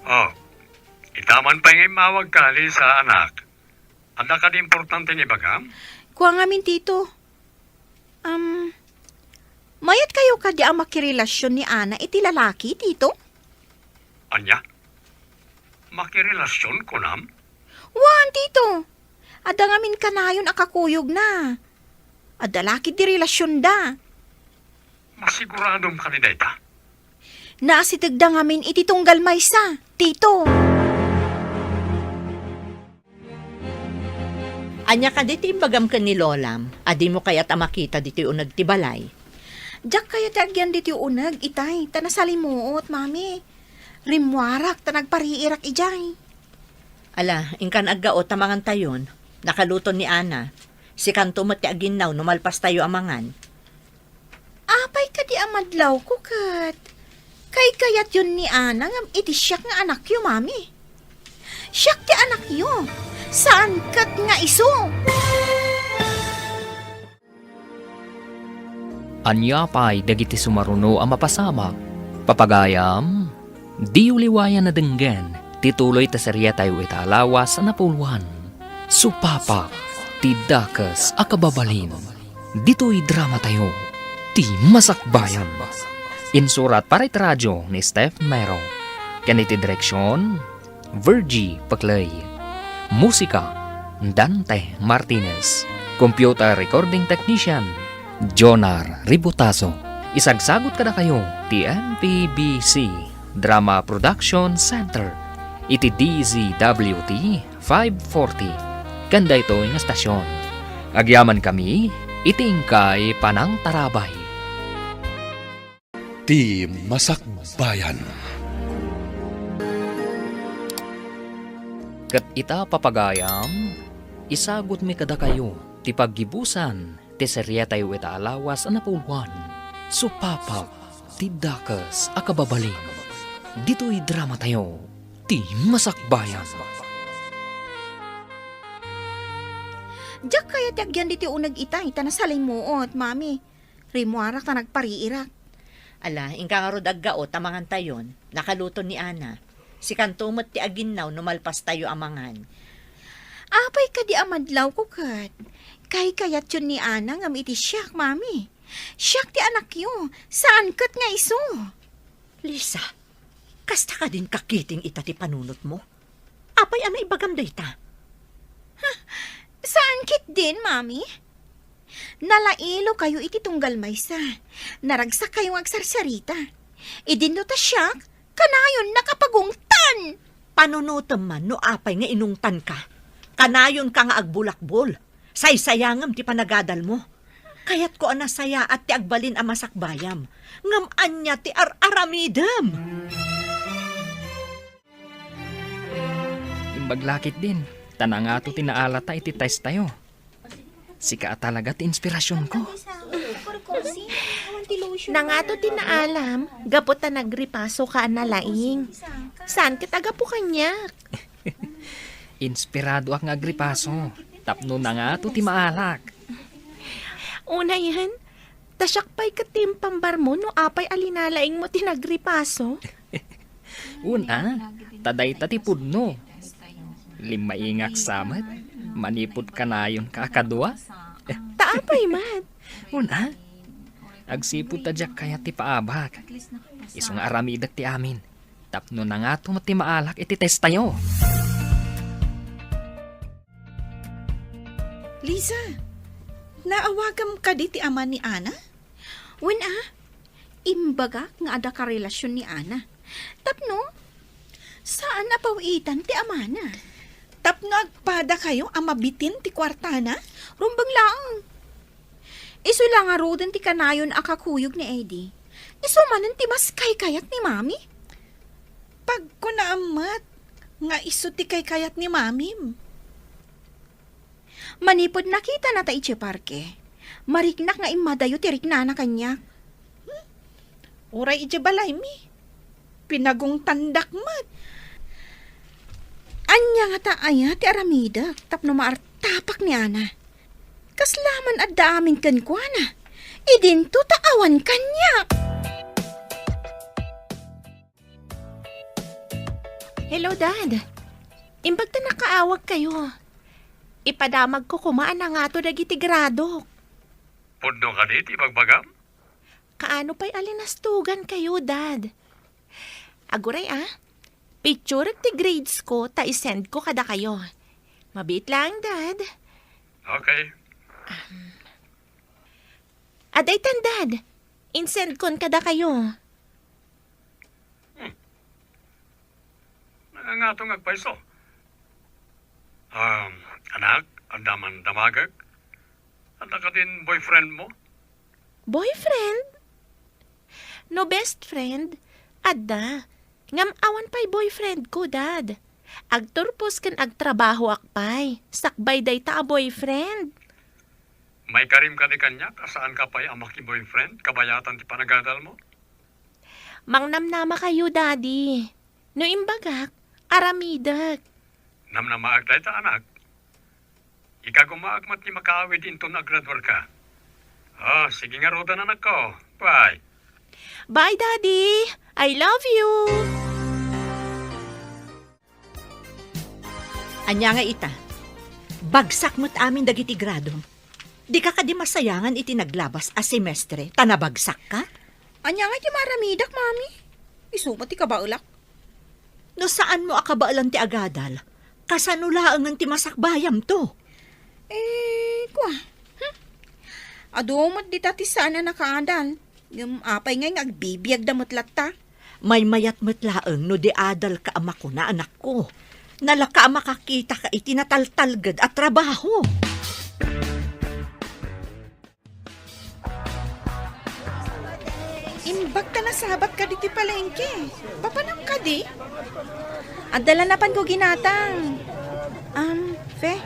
Oh, itaman pa ngay mawag kali sa anak. Ada ka di importante ni bagam? Kuha nga min, Tito. Mayat kayo ka di ang makirelasyon ni Ana iti lalaki, Tito? Anya? Makirelasyon ko nam? Wan, Tito. Ada nga min kanayon akakuyog na. Ada laki di relasyon da. Masiguradom ka ni dayta? Naasitagda nga min iti tunggal maysa, Tito. Anya ka diti imbagam ka ni Lolam, adi mo kaya't amakita diti unag ti balay. Diyak kaya tagyan diti unag, itay, tanasalimuot, mami. Rimwarak, tanagpariirak ijay. Ala, ingkan aggaot tamangan tayon, nakaluto ni Ana. Si kanto mo ti aginaw, numalpas tayo amangan. Apay ka di amadlaw ko, kat. Kay kayat yun ni Ana, ngam iti siyak nga anak yo, mami. Siyak ti anak yo. Saan kat nga iso? Anya pa'y dagiti sumaruno ang mapasama. Papagayam, di uliwayan na denggen, tituloy ta serya tayo italawas na puluhan. Supapa, ti dakas akababalin. Dito'y drama tayo, ti masakbayan. Insurat para iti radyo ni Steph Mero. Kaniti direksyon, Virgie Paclay. Musika, Dante Martinez. Computer Recording Technician, Jonar Ributaso. Isagsagot ka na kayo, TMPBC Drama Production Center. Iti DZWT 540. Kanda ito yung estasyon. Agyaman kami, itingkay panang tarabay. Ti Masakbayan. Kat ita papagayam, isagot mi kada kayo, ti paggibusan, ti serya tayo ita alawas na puluhan. Supapa, ti dakas akababalin. Dito'y drama tayo, ti masakbayan. Diyak kaya tagyan diti unag itay, tanasalimuot, mami. Rimwarak ta nagpariirak. Ala, ingka nga rod aggaot tamangan tayon, nakaluto ni Ana. Si kantumot ti aginaw, numalpas tayo amangan. Apay ka di amadlaw ko, kat. Kay kayat yun ni Ana ngam iti siyak, mami. Siyak ti anak yo. Saan kat nga iso? Lisa, Kasta ka din kakiting ita ti panunot mo. Apay ana ibagam dayta. Saan kit din, Mami? Nalailo kayo iti tunggal maysa. Naragsak kayong agsarsarita. Idin no ta siya, kanayon nakapagungtan. Panunutom man no apay nga inungtan ka. Kanayon ka nga agbulakbol. Saysayangam ti panagadal mo. Kayat ko anasaya at ti agbalin a masakbayam. Ngam anya ti aramidam. Imbaglakit din. Tanangato tinaalata iti test tayo. Sika talaga ti inspirasyon ko. Nangato tinaalam, gapot ta nagripaso ka na laing. Saan ka taga po kanyak? Inspirado ak nga agripaso. Tapno na nga to ti maalak. Una yan, tasyak pa'y katimpambar mo no apay alinalaing mo tinagripaso. Una, taday tati pudno. Limaingak samat. Manipod ka na yun kakadwa. Taapay mat. Una, agsipod tadyak kaya ti paabak. Iso nga aramidak ti amin. Tapno na nga to ti maalak iti test tayo. Lisa, naawagam ka di ti ama ni Ana? Wen imbaga nga ada ka relasyon ni Ana. Tapno, saan napawitan ti amana? Tapno agpada kayo ang mabitin ti kwartana? Rumbang lang. Iso lang arodan ti kanayon akakuyog ni Eddie. Iso manan ti mas kayat ni Mami. Pag ko naamat, nga iso ti kayat ni Mami. Manipod nakita na ta itche parke. Mariknak nga imadayo ti rikna na kanya. Uray ije balay mi. Pinagong tandak mat. Anya nga ta aya ti aramida tapno maartapak ni Ana. Kaslaman at daamin kan kwa na. Idinto taawan kanya. Hello, Dad. Imbag ta nakaawag kayo. Ipadamag ko kumaan na nga to dagiti grado. Pundo ka di, ibagbagam? Kaano pa'y alinastugan kayo, Dad? Aguray picture ti grades ko, ta isend ko kada kayo. Mabit lang, Dad. Okay. Adaytan, Dad. Insend kon kada kayo. Nangangatong agpaiso. Anak, andaman damagag. Anda ka din boyfriend mo? Boyfriend? No best friend? Adda. Ngam awan pa'y boyfriend ko, Dad. Agturpos kan agtrabaho akpay. Sakbay day ta a boyfriend. May karim ka di kanya, kasaan ka pa'y amaki boyfriend, kabayatan ti panagadal mo? Mangnamnama kayo, Daddy. No imbagak, aramidak. Namnamaag tayo ta anak. Ika gumaagmat ni makaawid into na gradual ka. Sige nga rodan anak ko. Bye. Bye, Daddy. I love you. Anya nga ita. Bagsak mo't amin dagiti grado. Di ka di masayangan iti naglabas a semestre, tanabagsak ka? Anya nga ti maramidak, Mami. Iso ti kabaulak. No saan mo akabaalan ti agadal? Kasanulaang ng ti masakbayam to. Kwa. Adomot di tati sana nakaadal. Yung apay nga agbibiyag damot latta. May mayat matlaang no di adal ka ama ko na anak ko. Nalaka makakita ka iti nataltalgad at trabaho. Imbag ka na sabat ka di ti palengke. Papanang ka di? Adala na pan ko ginatang. Fe.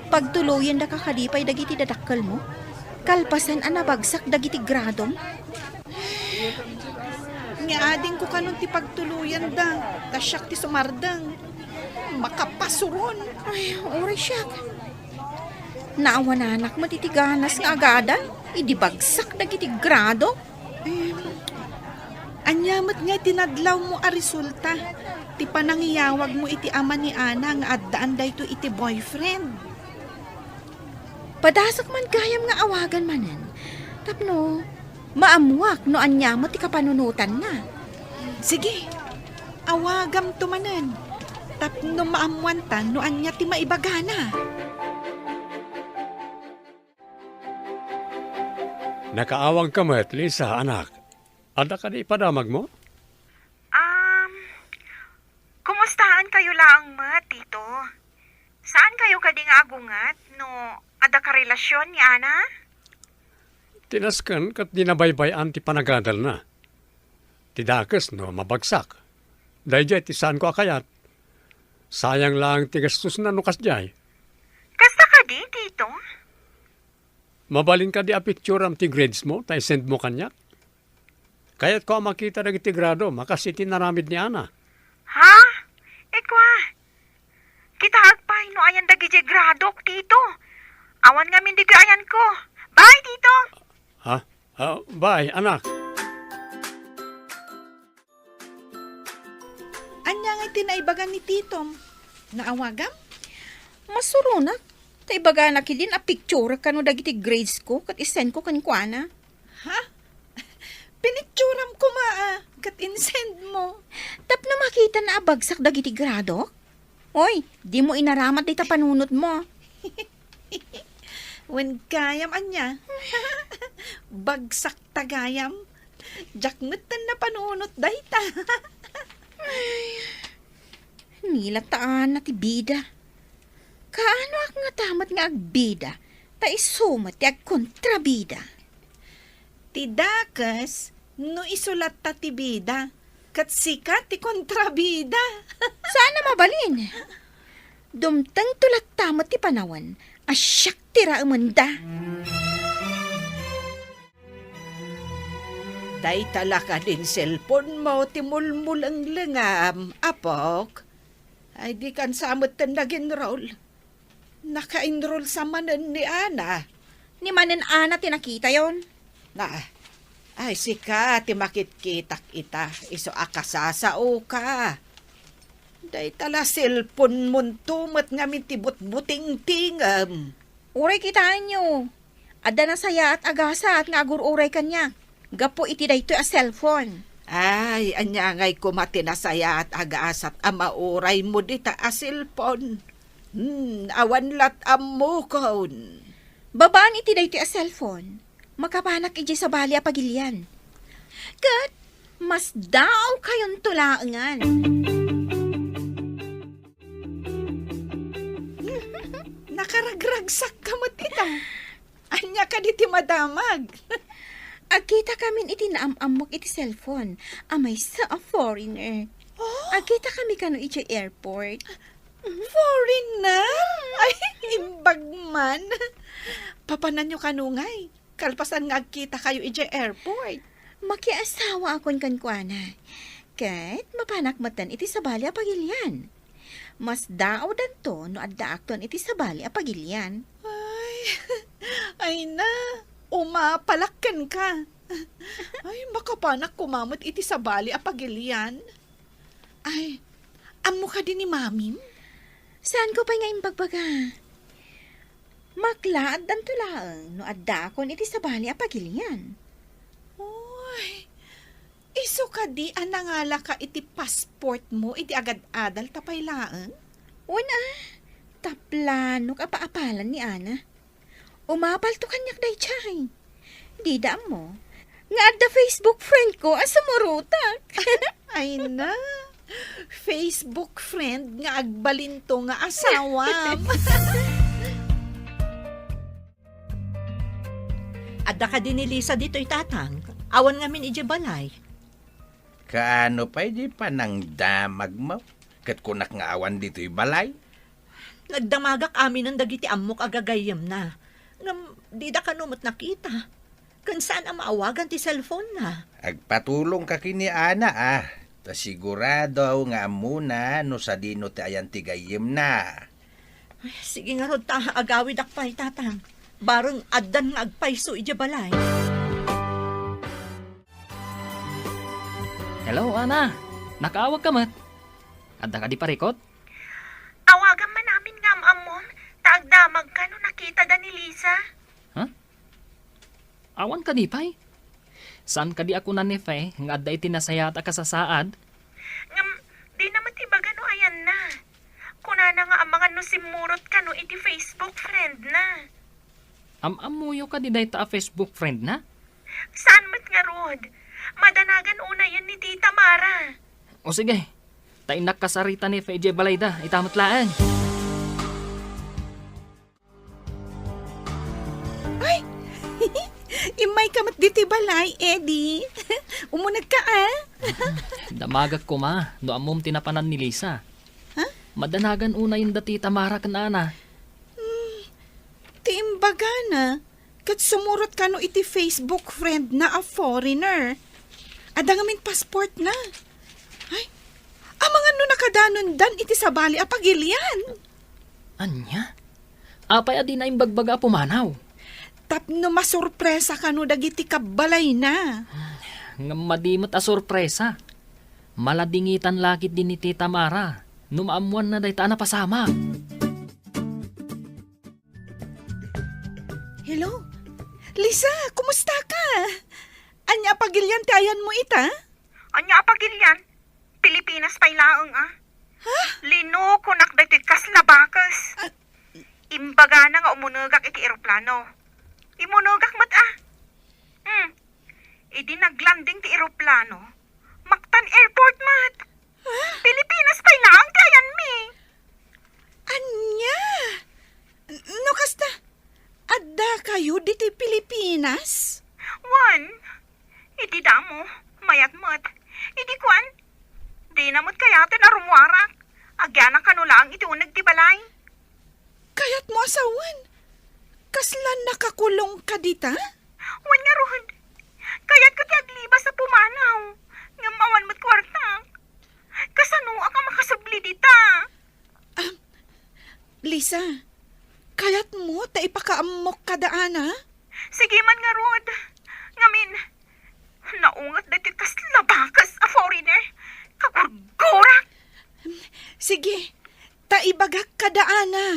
Pagtuluyan da kakadipay dagiti dadakkel mo. Kalpasan anabagsak dagiti gradom. Nga ading ko kanon ti pagtuluyan da. Tasyak ti sumardang. Makapasuron. Ay, oray siyak. Naawa na anak mo titiganas nga agadan. Idibagsak dagiti grado. Anyamat nga tinadlaw mo a resulta. Ti panangiyawag mo iti ama ni Ana nga addaan dayto iti boyfriend. Padasak man gayam nga awagan manen. Tapno, maamuak no anya mo ti kapanunutan na. Sige, awagam tumanen. Tapno maamuantan no anya ti maibagana. Nakaawang ka met, Lisa, anak. Ada ka di padamag mo? Kumustahan kayo lang, ma, tito? Saan kayo kading agungat, no ada ka relasyon ni Ana? Tinaskan kat dinabaybayan ti panagadal na. Tidakas no mabagsak. Dahil ti saan ko akayat. Sayang lang tigastos na nukas jay. Kasta ka di, tito? Mabalin ka di a picture am ti grades mo, tay send mo kanyak. Kaya't ko makita na ti grado, makasiti naramid ni Ana. Ha? Ekwa? Kita agpay no ayan dagi je gradok, tito. Awan nga min digi ayan ko. Bye, tito! Ha? Bye, anak. Anya nga tinaibagan ni Titom. Naawagam? Masurunak. Taibaga na kilin a picture kano dagiti grades ko kat isend ko kanikwana. Ha? Pinicturam ko kat insend mo. Tapno makita na abagsak dagiti grado? Oy, di mo inaramat dita panunot mo. When kayam anya. Bagsak tagayam. Jaknutan na panunot dayta. Nilataan na ti bida. Kaano ak nga tamat nga agbida, ta isumat ti agkontrabida. Tidakas, no isulat ta ti bida, kat sikat ti kontrabida. Sana mabalin. Dumtang tulat tamat ti panawan, asyak tira umanda. Day talaka din cellphone mo, timulmul ang langam, apok. Ay di kan samot tan nag-enroll. Naka-enroll sa manan ni Ana. Ni manen ana tinakita yon. Na, ay sika, timakit-kitak ita, iso akasasao ka. Day tala cellphone mon tumat nga mitibot-buting tingam. Uray kitaan nyo. Ada na saya at agasa at nga agur-uray kanya. Gapo iti daytoy a cellphone. Ay, anya ngay kumati na saya at agaasat amauray mo dita a cellphone. Awan lat ammo kon. Babaan iti daytoy a cellphone. Makapanak iji sa bali a pagilian. Kat, mas daw kayon tulaangan. Nakaragragsak ka mo tita. Anya ka di ti madamag. Agkita kamin iti naamamok iti cellphone. Amay sa a foreigner. Agkita kami kano iti airport. Foreigner? Ay, imbag man. Papanan nyo kanungay. Kalpasan nga kita kayo iti airport. Makiasawa akon kankwana. Ket mapanak matan iti sabali a pagilian. Mas daaw danto no adda akton iti sabali a pagilian. Ay na, umapalakkan ka. Ay, makapanak kumamot iti sabali a pagilian. Ay, amo ka din ni mamim? Saan ko pa nga imbagbaga? Maklaad danto laeng no adda akon iti sabali a pagilian. Uy, iso ka di anangala ka iti passport mo iti agad-adal tapay laeng? Una, taplano ka paapalan ni Ana. Umapal to kanyak day chay. Di da mo. Nga adda Facebook friend ko as sumurutak. Ay na, Facebook friend nga agbalinto nga asawam. Adda ka din ni Lisa dito'y tatang. Awan nga min ije balay. Kaano pa di pa nang damag mo? Kat kunak nga awan dito'y balay? Nagdamagak amin ang dagiti amok agagayam na. Ngam, di da kanumot nakita. Kan saan ang maawagan ti cellphone na? Agpatulong ka kini Ana Ta sigurado nga muna no sa dino ti ayan ti gayem na. Ay, sige nga rod ta, agawid akpay tatang. Barong addan nga agpay so ije balay. Hello, Ana. Nakaawag ka mat. Adda ka di parikot? Awagan man namin nga amon, taagdamag ka no nakita da ni Lisa. Ha? Awan ka di pay? Saan ka di ako nanifay nga adda iti nasaya at akasasaad? Ngam, simurot ka no iti Facebook friend na. Amuyo ka di dayta a Facebook friend na? Saan mat nga rod? Madanagan una yan ni Tita Mara. O sige, tainak kasarita ni FJ Balayda, itamatlaan. Imay kamat diti balay, Eddie. Umunag ka, ah. Damagak ko ma, no amom tinapanan ni Lisa. Ha? Madanagan una yung dati Tamara kanana. Tiimbaga na. Kat sumurot ka no iti Facebook friend na a foreigner. Ada ngamin passport na. Ay, amang ano nakadanon dan iti sabali a pagilian. Anya? Apay adi na yung bagbaga pumanaw. Tapno masurpresa ka no dagiti kabalay na. Nga madimot a sorpresa. Maladingitan lakit din ni Tita Mara. Numaamuan na dayta na pasama. Hello? Lisa, kumusta ka? Anya pagilian ti ayan mo ita? Anya apagilyan? Pilipinas pa ilaang Lino kunak dati kaslabakas. Imbaga na nga umunugak iti eroplano. Imunugak mat Idi naglanding ti eroplano. Mactan Airport mat. Pilipinas pa ilaang ti ayan mi. Anya? No kasta, adda kayo diti Pilipinas? One, idi damo, mayat mat. Idi kwan, di namot kayatin arumwarak. Agyanan ka no lang iti unag ti balay. Kaya't mo asawan? Kaslan nakakulong ka dita? Wan nga rohod. Kaya't ko ti aglibas sa pumanaw. Ngamawan mo't kwarta. Kasano ka makasubli dita? Lisa, kaya't mo ta ipakaamok ka daan, ha? Sige man nga rod. Ngamin, naungat dati kaslabakas a foreigner. Kagurgorak. Sige, ta ibagak ka daan, ha?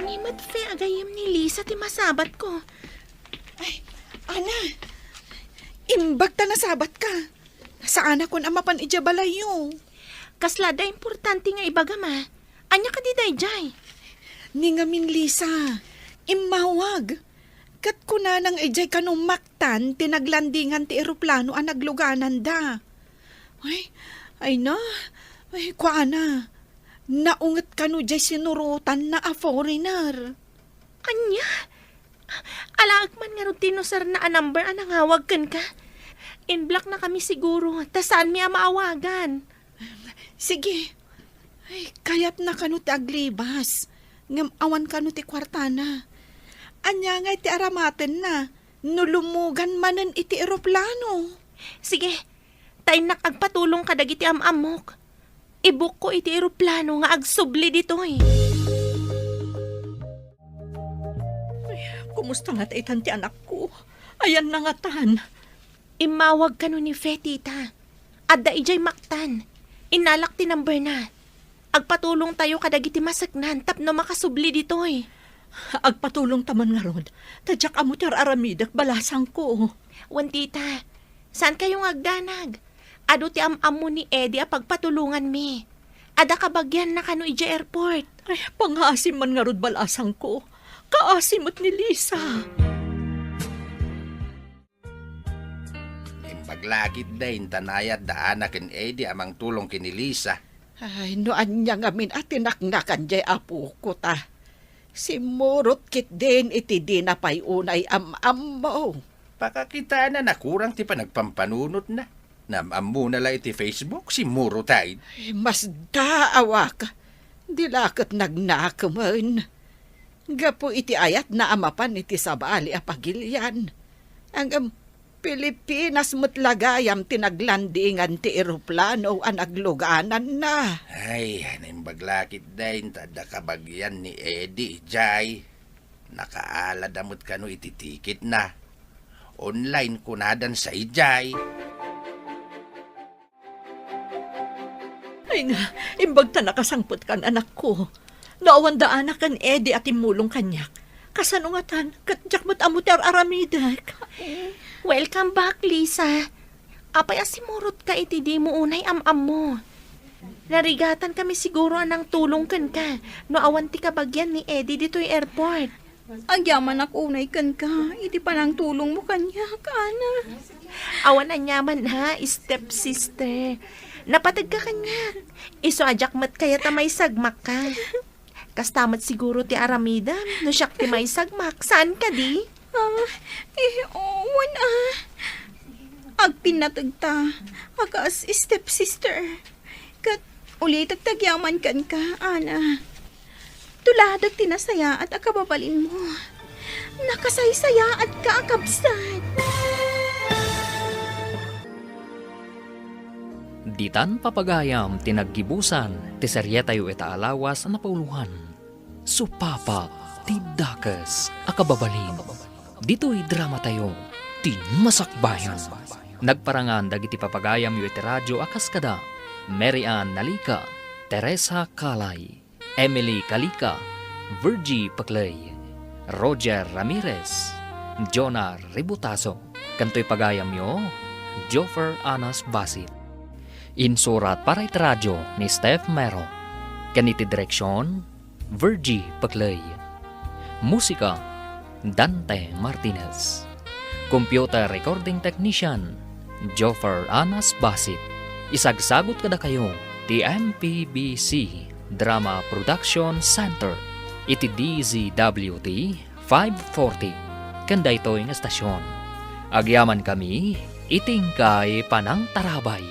Ngimat fe agayam ni Lisa ti masabat ko. Ay, Ana, imbag ta nasabat ka. Saan ako na mapan ijabalayo? Kaslada importante nga ibaga ma. Anya ka di dayjay. Ni ngamin Lisa, imawag. Kat kuna nang ijay kanong maktan, tinaglandingan ti eroplano ang nagluganan da. Ay na, kwa na. Naungat ka no jay sinurutan na a foreigner. Anya? Alaag man nga rutino sir na a number ang nangawag kan ka. In-block na kami siguro. Ta saan mi maawagan? Sige. Ay, kayat na kanu ti aglibas. Ngam awan kanu ti kwartana. Anya nga iti aramaten na. Nulumugan manen iti eroplano. Sige, tay nakagpatulong ka dagiti amamok. Ibuk ko iti eroplano nga agsubli ditoy. Kumusta nga taitan ti anak ko? Ayan na nga tan. Imawag ka no ni Fetita. Adda ijay maktan. Inalak ti number na. Agpatulong tayo kadagiti masaknan tapno makasubli ditoy. Agpatulong taman nga rod. Tadyak amutar aramidak balasang ko. Wantita, saan kayong agdanag? Ado ti am-amo ni Eddie a pagpatulungan mi. Ada kabagyan na kano ija airport. Ay, pangasim man nga rod balasang ko. Kaasimot ni Lisa. Paglakit dahin tanayat daan akin Eddie amang tulong kini Lisa. Ay, noan niya ngamin at tinaknakan jay apo ko ta. Simurot kit din iti di na pay unay am-am mo. Pakakita na nakurang ti panagpampanunot na. Namam mo na la iti Facebook si Muro tayo. Ay, mas daawa ka. Dilakot nagnakaman. Gapo iti ayat na amapan iti sabali a pagilyan. Ang Pilipinas mutlagayam tinaglandingan ti eroplano ang nagluganan na. Ay, haning baglakit dahin tada kabagyan ni Eddie, Jai. Nakaalad amot kano iti ticket na. Online kunadan sa ijay. Ay nga, imbag ta nakasangpot kan anak ko. Naawan daan na kan Eddie at imulong kanyak. Kasanungatan, katjak mat amutar aramidak. Welcome back, Lisa. Apay asimurot ka iti di mo unay am-am mo. Narigatan kami siguro anang tulong kan ka. No awan ti kabagyan ni Eddie dito'y airport. Agyaman ako unay kan ka. Hindi pa nang tulong mo kanya, kana. Awan anyaman ha, stepsister. Napatag ka kanya. Iso ajak mat kaya ta may sagmak ka. Kastamat siguro ti Aramida. No siyak ti may sagmak. Saan ka di? Owan Agpinatag ta. Akas stepsister. Kat uli tagtagyaman kan ka, ana. Tuladag tinasaya at akababalin mo. Nakasaysaya at kaakabsat. Ditan papagayam tinaggibusan ti serye tayo itaalawas na pauluhan. Supapa ti Dakas akababalin. Dito'y drama tayo ti Masakbayan. Nagparangan dagiti papagayam yu iti radyo akas kada Mary Ann Nalika, Teresa Kalay, Emily Kalika, Virgie Paclay, Roger Ramirez, Jonah Ributaso. Kanto'y pagayam yo, Joffer Anas Basit. Insurat para iti radyo ni Steph Mero. Kaniti direksyon, Virgie Paclay. Musika, Dante Martinez. Computer recording technician, Joffer Anas Basit. Isagsagot kada kayo, ti MPBC Drama Production Center. Iti DZWT 540. Kanda ito yung estasyon. Agyaman kami, itingkay panang tarabay.